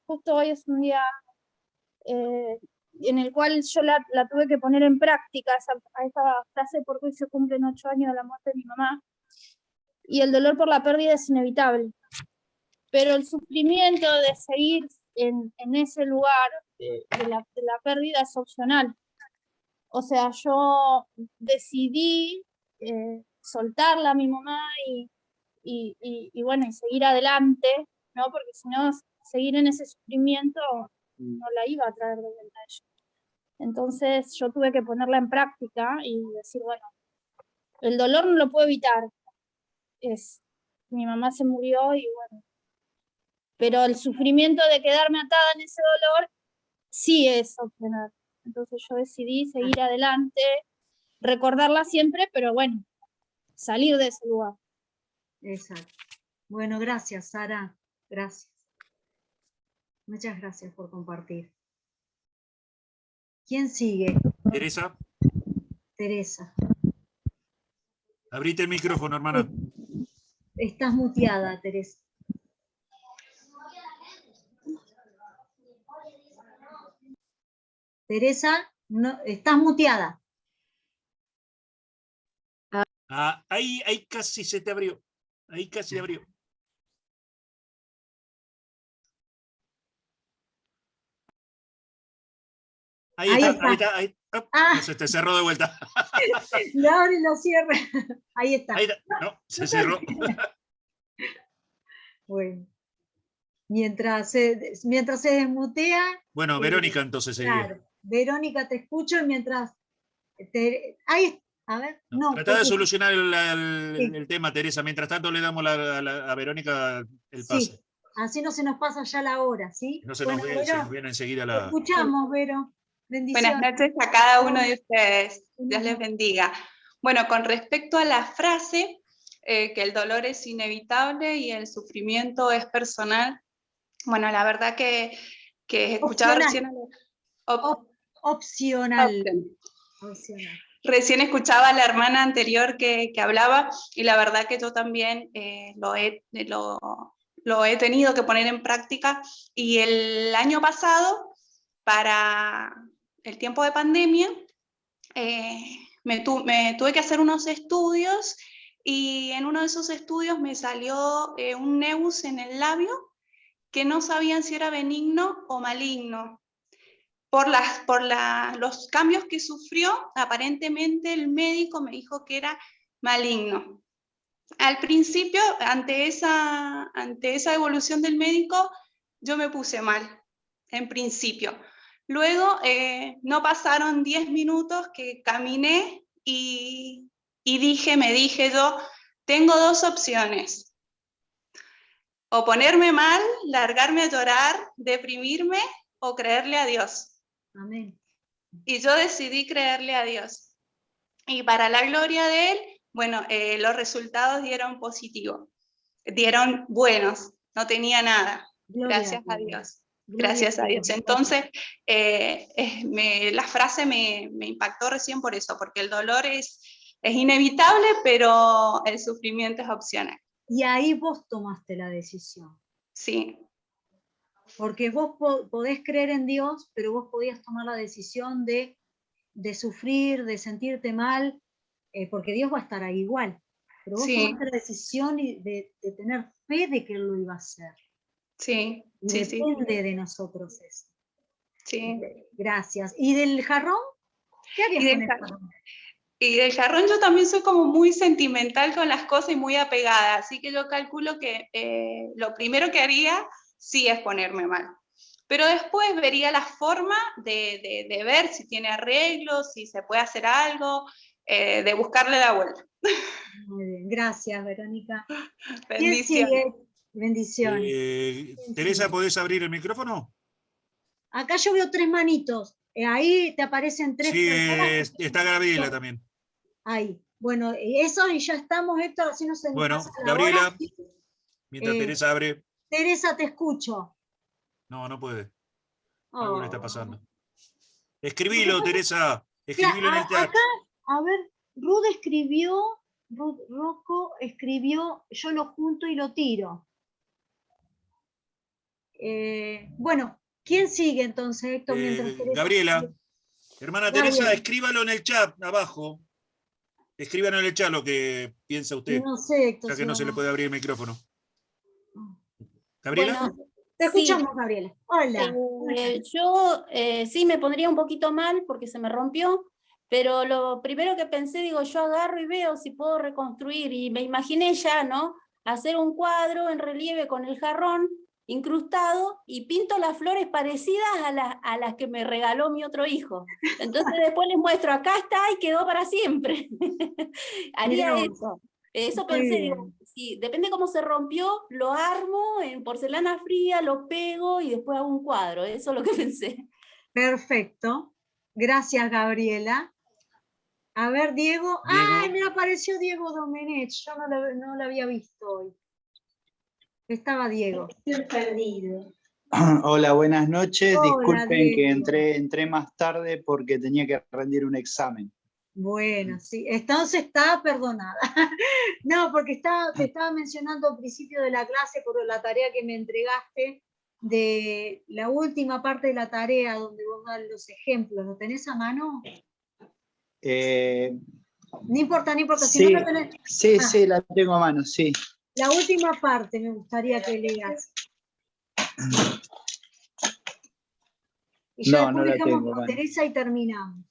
[SPEAKER 12] justo hoy es un día en el cual yo la tuve que poner en práctica, a esa frase, porque hoy se cumplen 8 años de la muerte de mi mamá. Y el dolor por la pérdida es inevitable. Pero el sufrimiento de seguir en ese lugar de la pérdida es opcional. O sea, yo decidí soltarla a mi mamá y bueno, y seguir adelante, ¿no? Porque si no, seguir en ese sufrimiento no la iba a traer de vuelta a ella. Entonces yo tuve que ponerla en práctica y decir, bueno, el dolor no lo puedo evitar. Mi mamá se murió y bueno, pero el sufrimiento de quedarme atada en ese dolor sí es opcional. Entonces yo decidí seguir adelante, recordarla siempre, pero bueno, salir de ese lugar.
[SPEAKER 1] Exacto. Bueno, gracias, Sara. Gracias. Muchas gracias por compartir. ¿Quién sigue?
[SPEAKER 3] Teresa,
[SPEAKER 1] Teresa.
[SPEAKER 3] abrite el micrófono, hermana.
[SPEAKER 1] Estás muteada, Teresa. Teresa, no, estás muteada.
[SPEAKER 3] Ah, ahí casi se te abrió. Ahí casi abrió. Ahí está. Oh,
[SPEAKER 1] Ah.
[SPEAKER 3] no, se te cerró de vuelta.
[SPEAKER 1] Lo abre y lo cierra. Ahí está.
[SPEAKER 3] Ahí está. No, se cerró.
[SPEAKER 1] Bueno. Mientras se desmutea.
[SPEAKER 3] Bueno, Verónica entonces sería.
[SPEAKER 1] Claro. Verónica, te escucho y mientras. Ahí, a ver. No,
[SPEAKER 3] Tratá de
[SPEAKER 1] porque-
[SPEAKER 3] solucionar
[SPEAKER 1] Sí.
[SPEAKER 3] el tema, Teresa. Mientras tanto le damos a Verónica el
[SPEAKER 1] Sí.
[SPEAKER 3] pase.
[SPEAKER 1] Así no se nos pasa ya la hora, ¿sí?
[SPEAKER 3] No se
[SPEAKER 1] Bueno,
[SPEAKER 3] se
[SPEAKER 1] Vero,
[SPEAKER 3] nos viene enseguida
[SPEAKER 1] te
[SPEAKER 3] la.
[SPEAKER 1] escuchamos, Vero. Bendiciones.
[SPEAKER 13] Buenas noches a cada uno de ustedes. Dios les bendiga. Bueno, con respecto a la frase, que el dolor es inevitable y el sufrimiento es personal, bueno, la verdad que escuchaba recién...
[SPEAKER 1] Opcional.
[SPEAKER 13] Recién escuchaba a la hermana anterior que hablaba y la verdad que yo también lo he tenido que poner en práctica, y el año pasado, para el tiempo de pandemia, me tuve que hacer unos estudios, y en uno de esos estudios me salió un nevus en el labio que no sabían si era benigno o maligno. Por los cambios que sufrió, aparentemente el médico me dijo que era maligno. Al principio, ante esa evolución del médico, yo me puse mal, en principio. Luego, no pasaron 10 minutos que caminé y me dije yo, tengo dos opciones. O ponerme mal, largarme a llorar, deprimirme, o creerle a Dios.
[SPEAKER 1] Amén.
[SPEAKER 13] Y yo decidí creerle a Dios. Y para la gloria de Él, bueno, los resultados dieron positivo, dieron buenos, no tenía nada. Gracias a Dios. Gracias a Dios. Entonces, la frase me impactó recién por eso, porque el dolor es inevitable, pero el sufrimiento es opcional.
[SPEAKER 1] Y ahí vos tomaste la decisión.
[SPEAKER 13] Sí.
[SPEAKER 1] Porque vos podés creer en Dios, pero vos podías tomar la decisión de sufrir, de sentirte mal, porque Dios va a estar ahí igual. Pero vos tomaste la decisión de tener fe de que Él lo iba a hacer.
[SPEAKER 13] Sí, sí, sí.
[SPEAKER 1] Depende de nosotros eso.
[SPEAKER 13] Sí.
[SPEAKER 1] Gracias. ¿Y del jarrón? ¿Qué harías con el jarrón?
[SPEAKER 13] Y del jarrón yo también soy como muy sentimental con las cosas y muy apegada, así que yo calculo que lo primero que haría sí es ponerme mal. Pero después vería la forma de ver si tiene arreglo, si se puede hacer algo, de buscarle la vuelta.
[SPEAKER 1] Muy bien, gracias, Verónica.
[SPEAKER 13] Bendiciones.
[SPEAKER 1] Bendiciones.
[SPEAKER 3] Teresa, ¿podés abrir el micrófono?
[SPEAKER 1] Acá yo veo 3 manitos. Ahí te aparecen 3 personas.
[SPEAKER 3] Sí, está Gabriela también.
[SPEAKER 1] Ahí. Bueno, eso y ya estamos, Héctor, así no se nos
[SPEAKER 3] Bueno,
[SPEAKER 1] pasa la
[SPEAKER 3] Gabriela,
[SPEAKER 1] hora.
[SPEAKER 3] mientras Teresa abre.
[SPEAKER 1] Teresa, te escucho.
[SPEAKER 3] No puede.
[SPEAKER 1] Oh.
[SPEAKER 3] Algo le está pasando. Escribilo, Teresa. Escribilo en el chat.
[SPEAKER 1] Acá, a ver, Ruth Rocco escribió, yo lo junto y lo tiro. Bueno, ¿quién sigue entonces, Héctor? Mientras
[SPEAKER 3] Gabriela. Hermana
[SPEAKER 1] Gabriela.
[SPEAKER 3] Teresa, escríbalo en el chat abajo. Escríbanos en el chat lo que piensa usted.
[SPEAKER 1] No sé, Héctor.
[SPEAKER 3] Ya que no se le puede abrir el micrófono. ¿Gabriela?
[SPEAKER 12] Bueno,
[SPEAKER 1] te escuchamos, Gabriela. Hola.
[SPEAKER 12] Yo sí me pondría un poquito mal porque se me rompió, pero lo primero que pensé, digo, yo agarro y veo si puedo reconstruir, y me imaginé ya, ¿no? Hacer un cuadro en relieve con el jarrón incrustado y pinto las flores parecidas a las que me regaló mi otro hijo. Entonces después les muestro, acá está y quedó para siempre. Haría eso.
[SPEAKER 14] Eso
[SPEAKER 1] Muy
[SPEAKER 14] pensé,
[SPEAKER 1] bien.
[SPEAKER 14] digo, sí, depende cómo se rompió, lo armo en porcelana fría, lo pego y después hago un cuadro. Eso es lo que pensé.
[SPEAKER 1] Perfecto. Gracias, Gabriela. A ver, Diego.
[SPEAKER 3] Diego.
[SPEAKER 1] ¡Ay, me apareció Diego Domenech! Yo no lo había visto hoy. Estaba Diego.
[SPEAKER 15] Perdido. Hola, buenas noches.
[SPEAKER 1] Hola,
[SPEAKER 15] Disculpen que
[SPEAKER 1] Diego.
[SPEAKER 15] entré más tarde porque tenía que rendir un examen.
[SPEAKER 1] Bueno, sí, entonces está perdonada. No, porque te estaba mencionando al principio de la clase por la tarea que me entregaste, de la última parte de la tarea donde vos das los ejemplos. ¿Lo tenés a mano? No importa, si no
[SPEAKER 15] Sí,
[SPEAKER 1] lo tenés.
[SPEAKER 15] sí,
[SPEAKER 1] Ah,
[SPEAKER 15] sí, la tengo a mano, sí.
[SPEAKER 1] la última parte me gustaría que leas. Y ya
[SPEAKER 15] No, no
[SPEAKER 1] después
[SPEAKER 15] la
[SPEAKER 1] dejamos
[SPEAKER 15] tengo a
[SPEAKER 1] con
[SPEAKER 15] mano.
[SPEAKER 1] Teresa y terminamos.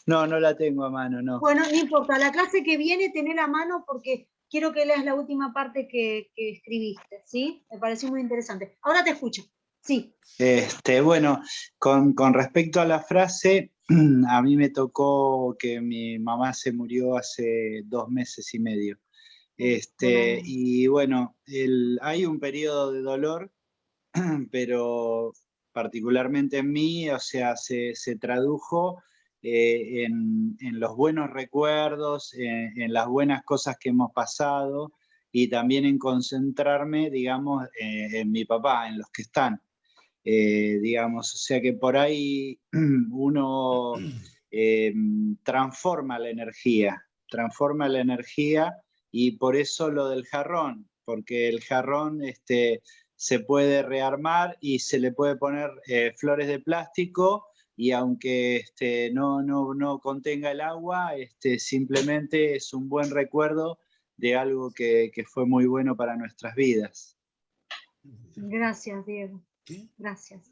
[SPEAKER 15] No, no la tengo a mano, no.
[SPEAKER 1] Bueno, no importa, la clase que viene tener a mano porque quiero que leas la última parte que escribiste, ¿sí? Me pareció muy interesante. Ahora te escucho, sí.
[SPEAKER 15] Bueno, con respecto a la frase, a mí me tocó que mi mamá se murió hace 2 meses y medio. Y bueno, hay un periodo de dolor, pero particularmente en mí, o sea, se tradujo en los buenos recuerdos, en las buenas cosas que hemos pasado y también en concentrarme, digamos, en mi papá, en los que están. Digamos, o sea que por ahí uno transforma la energía y por eso lo del jarrón, porque el jarrón se puede rearmar y se le puede poner flores de plástico y aunque no contenga el agua, simplemente es un buen recuerdo de algo que fue muy bueno para nuestras vidas.
[SPEAKER 1] Gracias, Diego. Gracias.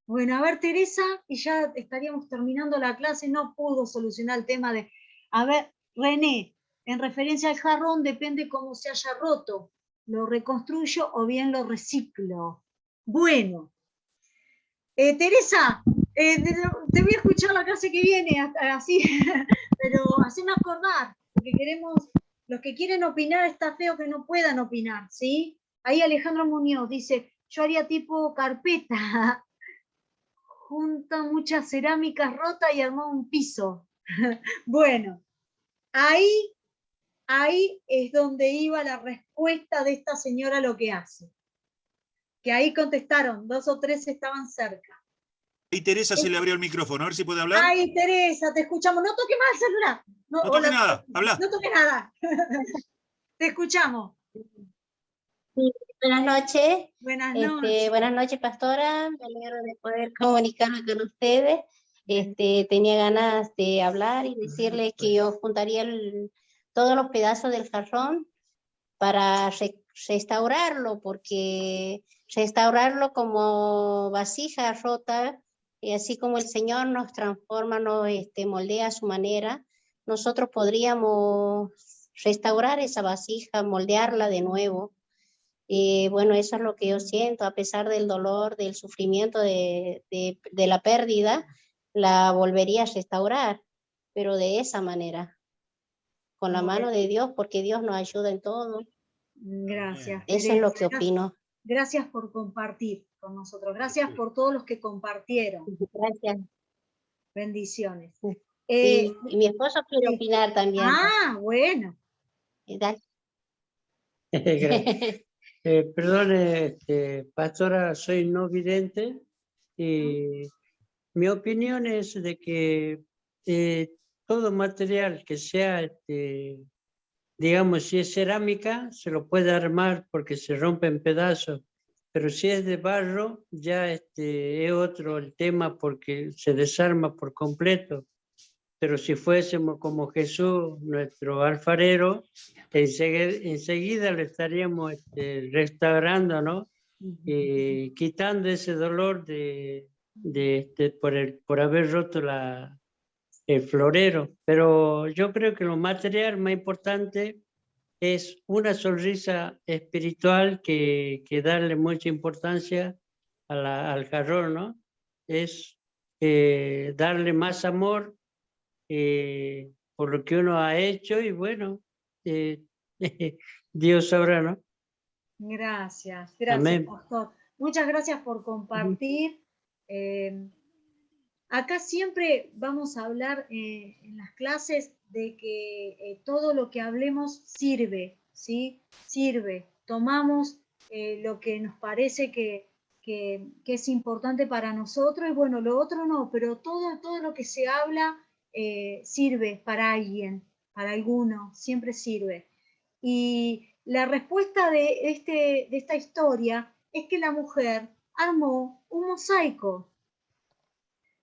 [SPEAKER 1] Bueno, a ver, Teresa, y ya estaríamos terminando la clase, no pudo solucionar el tema de, a ver, René, en referencia al jarrón depende cómo se haya roto, lo reconstruyo o bien lo reciclo. Bueno, Teresa, te voy a escuchar la clase que viene, así, pero haceme acordar, porque queremos, los que quieren opinar, está feo que no puedan opinar, ¿sí? Ahí Alejandro Muñoz dice, yo haría tipo carpeta, junta muchas cerámicas rotas y armó un piso. Bueno, ahí es donde iba la respuesta de esta señora lo que hace. Que ahí contestaron, 2 o 3 estaban cerca.
[SPEAKER 3] Y Teresa se le abrió el micrófono, a ver si puede hablar.
[SPEAKER 1] Ay, Teresa, te escuchamos. No toques más el celular.
[SPEAKER 3] No toque nada, habla.
[SPEAKER 1] No toques nada. Te escuchamos.
[SPEAKER 16] Sí, buenas noches.
[SPEAKER 1] Buenas noches.
[SPEAKER 16] Buenas noches, pastora. Me alegro de poder comunicarme con ustedes. Tenía ganas de hablar y decirles que yo juntaría todos los pedazos del jarrón para restaurarlo, porque restaurarlo como vasija rota, y así como el Señor nos transforma, nos moldea a su manera, nosotros podríamos restaurar esa vasija, moldearla de nuevo. Bueno, eso es lo que yo siento, a pesar del dolor, del sufrimiento de la pérdida, la volvería a restaurar, pero de esa manera, con la mano de Dios, porque Dios nos ayuda en todo.
[SPEAKER 1] Gracias.
[SPEAKER 16] Eso es lo que opino.
[SPEAKER 1] Gracias por compartir con nosotros. Gracias por todos los que compartieron.
[SPEAKER 16] Gracias.
[SPEAKER 1] Bendiciones.
[SPEAKER 16] Y mi esposo quiere opinar también.
[SPEAKER 1] Ah, bueno.
[SPEAKER 17] Perdone, pastora, soy no vidente y mi opinión es de que todo material que sea, digamos, si es cerámica, se lo puede armar porque se rompe en pedazos, pero si es de barro, ya es otro el tema porque se desarma por completo. Pero si fuésemos como Jesús, nuestro alfarero, enseguida lo estaríamos restaurando, ¿no? Quitando ese dolor por haber roto el florero. Pero yo creo que lo material más importante es una sonrisa espiritual que darle mucha importancia al jarrón, ¿no? Es darle más amor, por lo que uno ha hecho y bueno, Dios sabrá, ¿no?
[SPEAKER 1] Gracias,
[SPEAKER 17] Amén.
[SPEAKER 1] pastor. Muchas gracias por compartir. Acá siempre vamos a hablar en las clases de que todo lo que hablemos sirve, ¿sí? Sirve. Tomamos lo que nos parece que es importante para nosotros y bueno, lo otro no, pero todo lo que se habla sirve para alguien, para alguno, siempre sirve. Y la respuesta de esta historia es que la mujer armó un mosaico.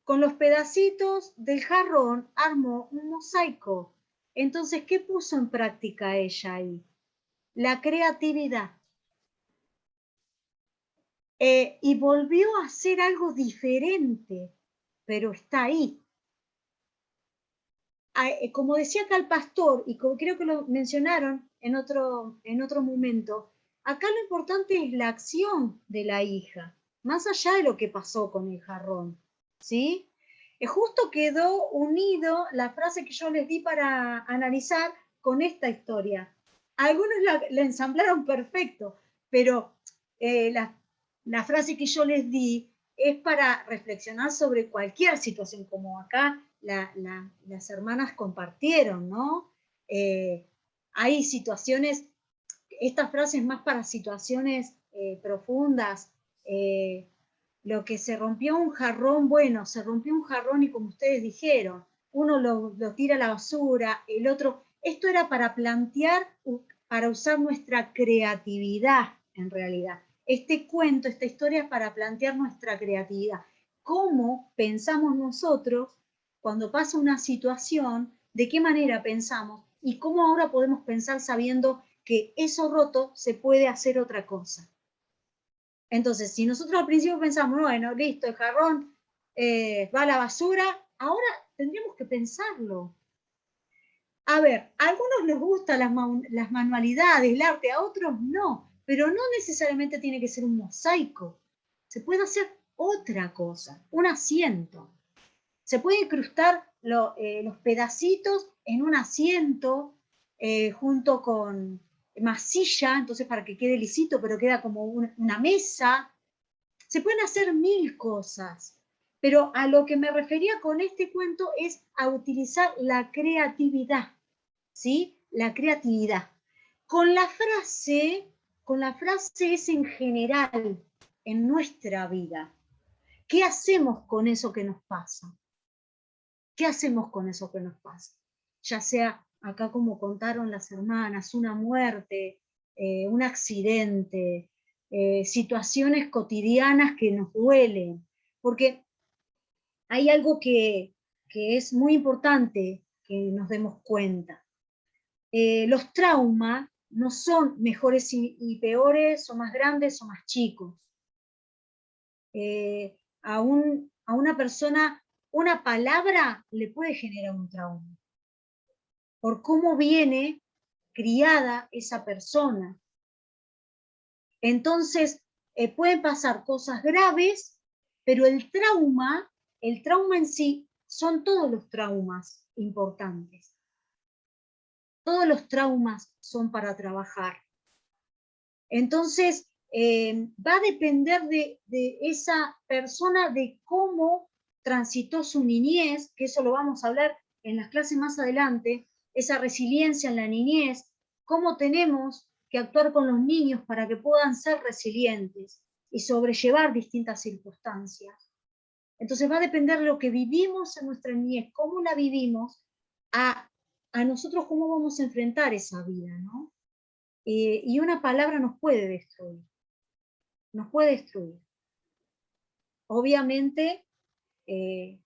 [SPEAKER 1] Con los pedacitos del jarrón armó un mosaico. Entonces, ¿qué puso en práctica ella ahí? La creatividad. Y volvió a hacer algo diferente, pero está ahí. Como decía acá el pastor, y como creo que lo mencionaron en otro momento, acá lo importante es la acción de la hija, más allá de lo que pasó con el jarrón, ¿sí? Justo quedó unido la frase que yo les di para analizar con esta historia. Algunos la ensamblaron perfecto, pero la frase que yo les di es para reflexionar sobre cualquier situación, como acá las hermanas compartieron, ¿no? Hay situaciones, esta frase es más para situaciones profundas. Lo que se rompió un jarrón, bueno, se rompió un jarrón y como ustedes dijeron, uno lo tira a la basura, el otro, esto era para plantear, para usar nuestra creatividad en realidad. Este cuento, esta historia es para plantear nuestra creatividad. ¿Cómo pensamos nosotros cuando pasa una situación? ¿De qué manera pensamos? Y cómo ahora podemos pensar sabiendo que eso roto se puede hacer otra cosa. Entonces, si nosotros al principio pensamos, bueno, listo, el jarrón va a la basura, ahora tendríamos que pensarlo. A ver, a algunos les gustan las manualidades, el arte, a otros no, pero no necesariamente tiene que ser un mosaico. Se puede hacer otra cosa, un asiento. Se puede incrustar los pedacitos en un asiento junto con masilla, entonces para que quede lisito, pero queda como una mesa. Se pueden hacer 1000 cosas, pero a lo que me refería con este cuento es a utilizar la creatividad, ¿sí? La creatividad. Con la frase es en general, en nuestra vida. ¿Qué hacemos con eso que nos pasa? ¿Qué hacemos con eso que nos pasa? Ya sea, acá como contaron las hermanas, una muerte, un accidente, situaciones cotidianas que nos duelen, porque hay algo que es muy importante que nos demos cuenta. Los traumas no son mejores y peores, o más grandes o más chicos. A una persona, una palabra le puede generar un trauma, por cómo viene criada esa persona. Entonces, pueden pasar cosas graves, pero el trauma en sí, son todos los traumas importantes. Todos los traumas son para trabajar. Entonces, va a depender de esa persona, de cómo transitó su niñez, que eso lo vamos a hablar en las clases más adelante, esa resiliencia en la niñez, cómo tenemos que actuar con los niños para que puedan ser resilientes y sobrellevar distintas circunstancias. Entonces va a depender de lo que vivimos en nuestra niñez, cómo la vivimos, a nosotros cómo vamos a enfrentar esa vida, ¿no? Y una palabra nos puede destruir. Nos puede destruir. Obviamente,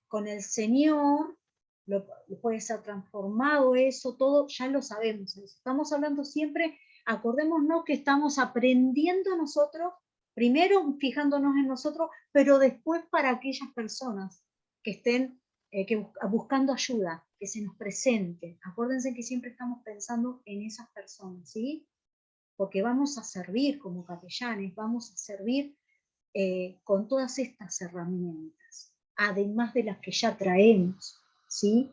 [SPEAKER 1] con el Señor, lo puede ser transformado eso, todo, ya lo sabemos. Estamos hablando siempre, acordémonos que estamos aprendiendo nosotros, primero fijándonos en nosotros, pero después para aquellas personas que estén buscando ayuda, que se nos presenten. Acuérdense que siempre estamos pensando en esas personas, ¿sí? Porque vamos a servir como capellanes, vamos a servir con todas estas herramientas, además de las que ya traemos, ¿sí?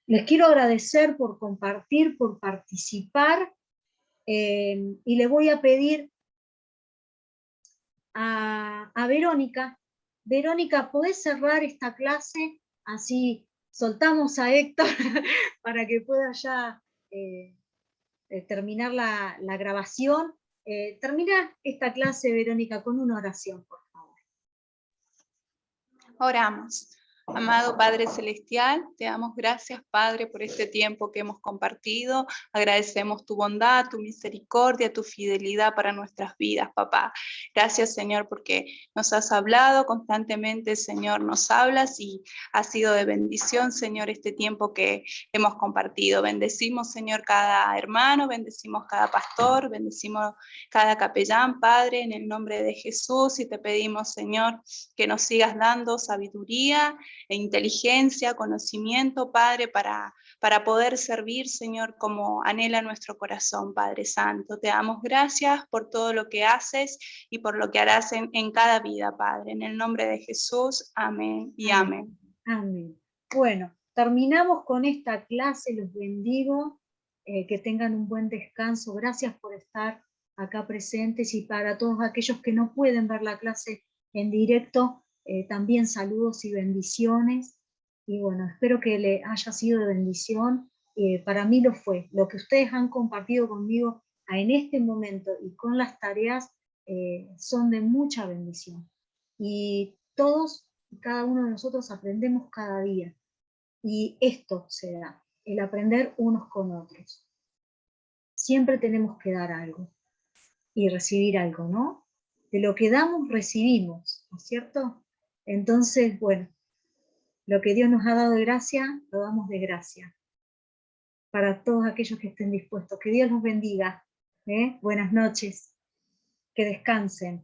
[SPEAKER 1] Les quiero agradecer por compartir, por participar, y le voy a pedir a Verónica. Verónica, ¿podés cerrar esta clase? Así soltamos a Héctor para que pueda ya terminar la grabación. Termina esta clase, Verónica, con una oración, por favor.
[SPEAKER 13] Oramos. Amado Padre Celestial, te damos gracias, Padre, por este tiempo que hemos compartido. Agradecemos tu bondad, tu misericordia, tu fidelidad para nuestras vidas, papá. Gracias, Señor, porque nos has hablado constantemente, Señor, nos hablas y ha sido de bendición, Señor, este tiempo que hemos compartido. Bendecimos, Señor, cada hermano, bendecimos cada pastor, bendecimos cada capellán, Padre, en el nombre de Jesús, y te pedimos, Señor, que nos sigas dando sabiduría e inteligencia, conocimiento, Padre, para poder servir, Señor, como anhela nuestro corazón, Padre Santo. Te damos gracias por todo lo que haces y por lo que harás en cada vida, Padre. En el nombre de Jesús, amén y amén.
[SPEAKER 1] Amén. Bueno, terminamos con esta clase, los bendigo, que tengan un buen descanso. Gracias por estar acá presentes, y para todos aquellos que no pueden ver la clase en directo, también saludos y bendiciones, y bueno, espero que le haya sido de bendición. Para mí lo fue. Lo que ustedes han compartido conmigo en este momento y con las tareas son de mucha bendición, y todos y cada uno de nosotros aprendemos cada día, y esto se da, el aprender unos con otros. Siempre tenemos que dar algo y recibir algo, ¿no? De lo que damos, recibimos, ¿no es cierto? Entonces, bueno, lo que Dios nos ha dado de gracia, lo damos de gracia. Para todos aquellos que estén dispuestos. Que Dios los bendiga. Buenas noches. Que descansen.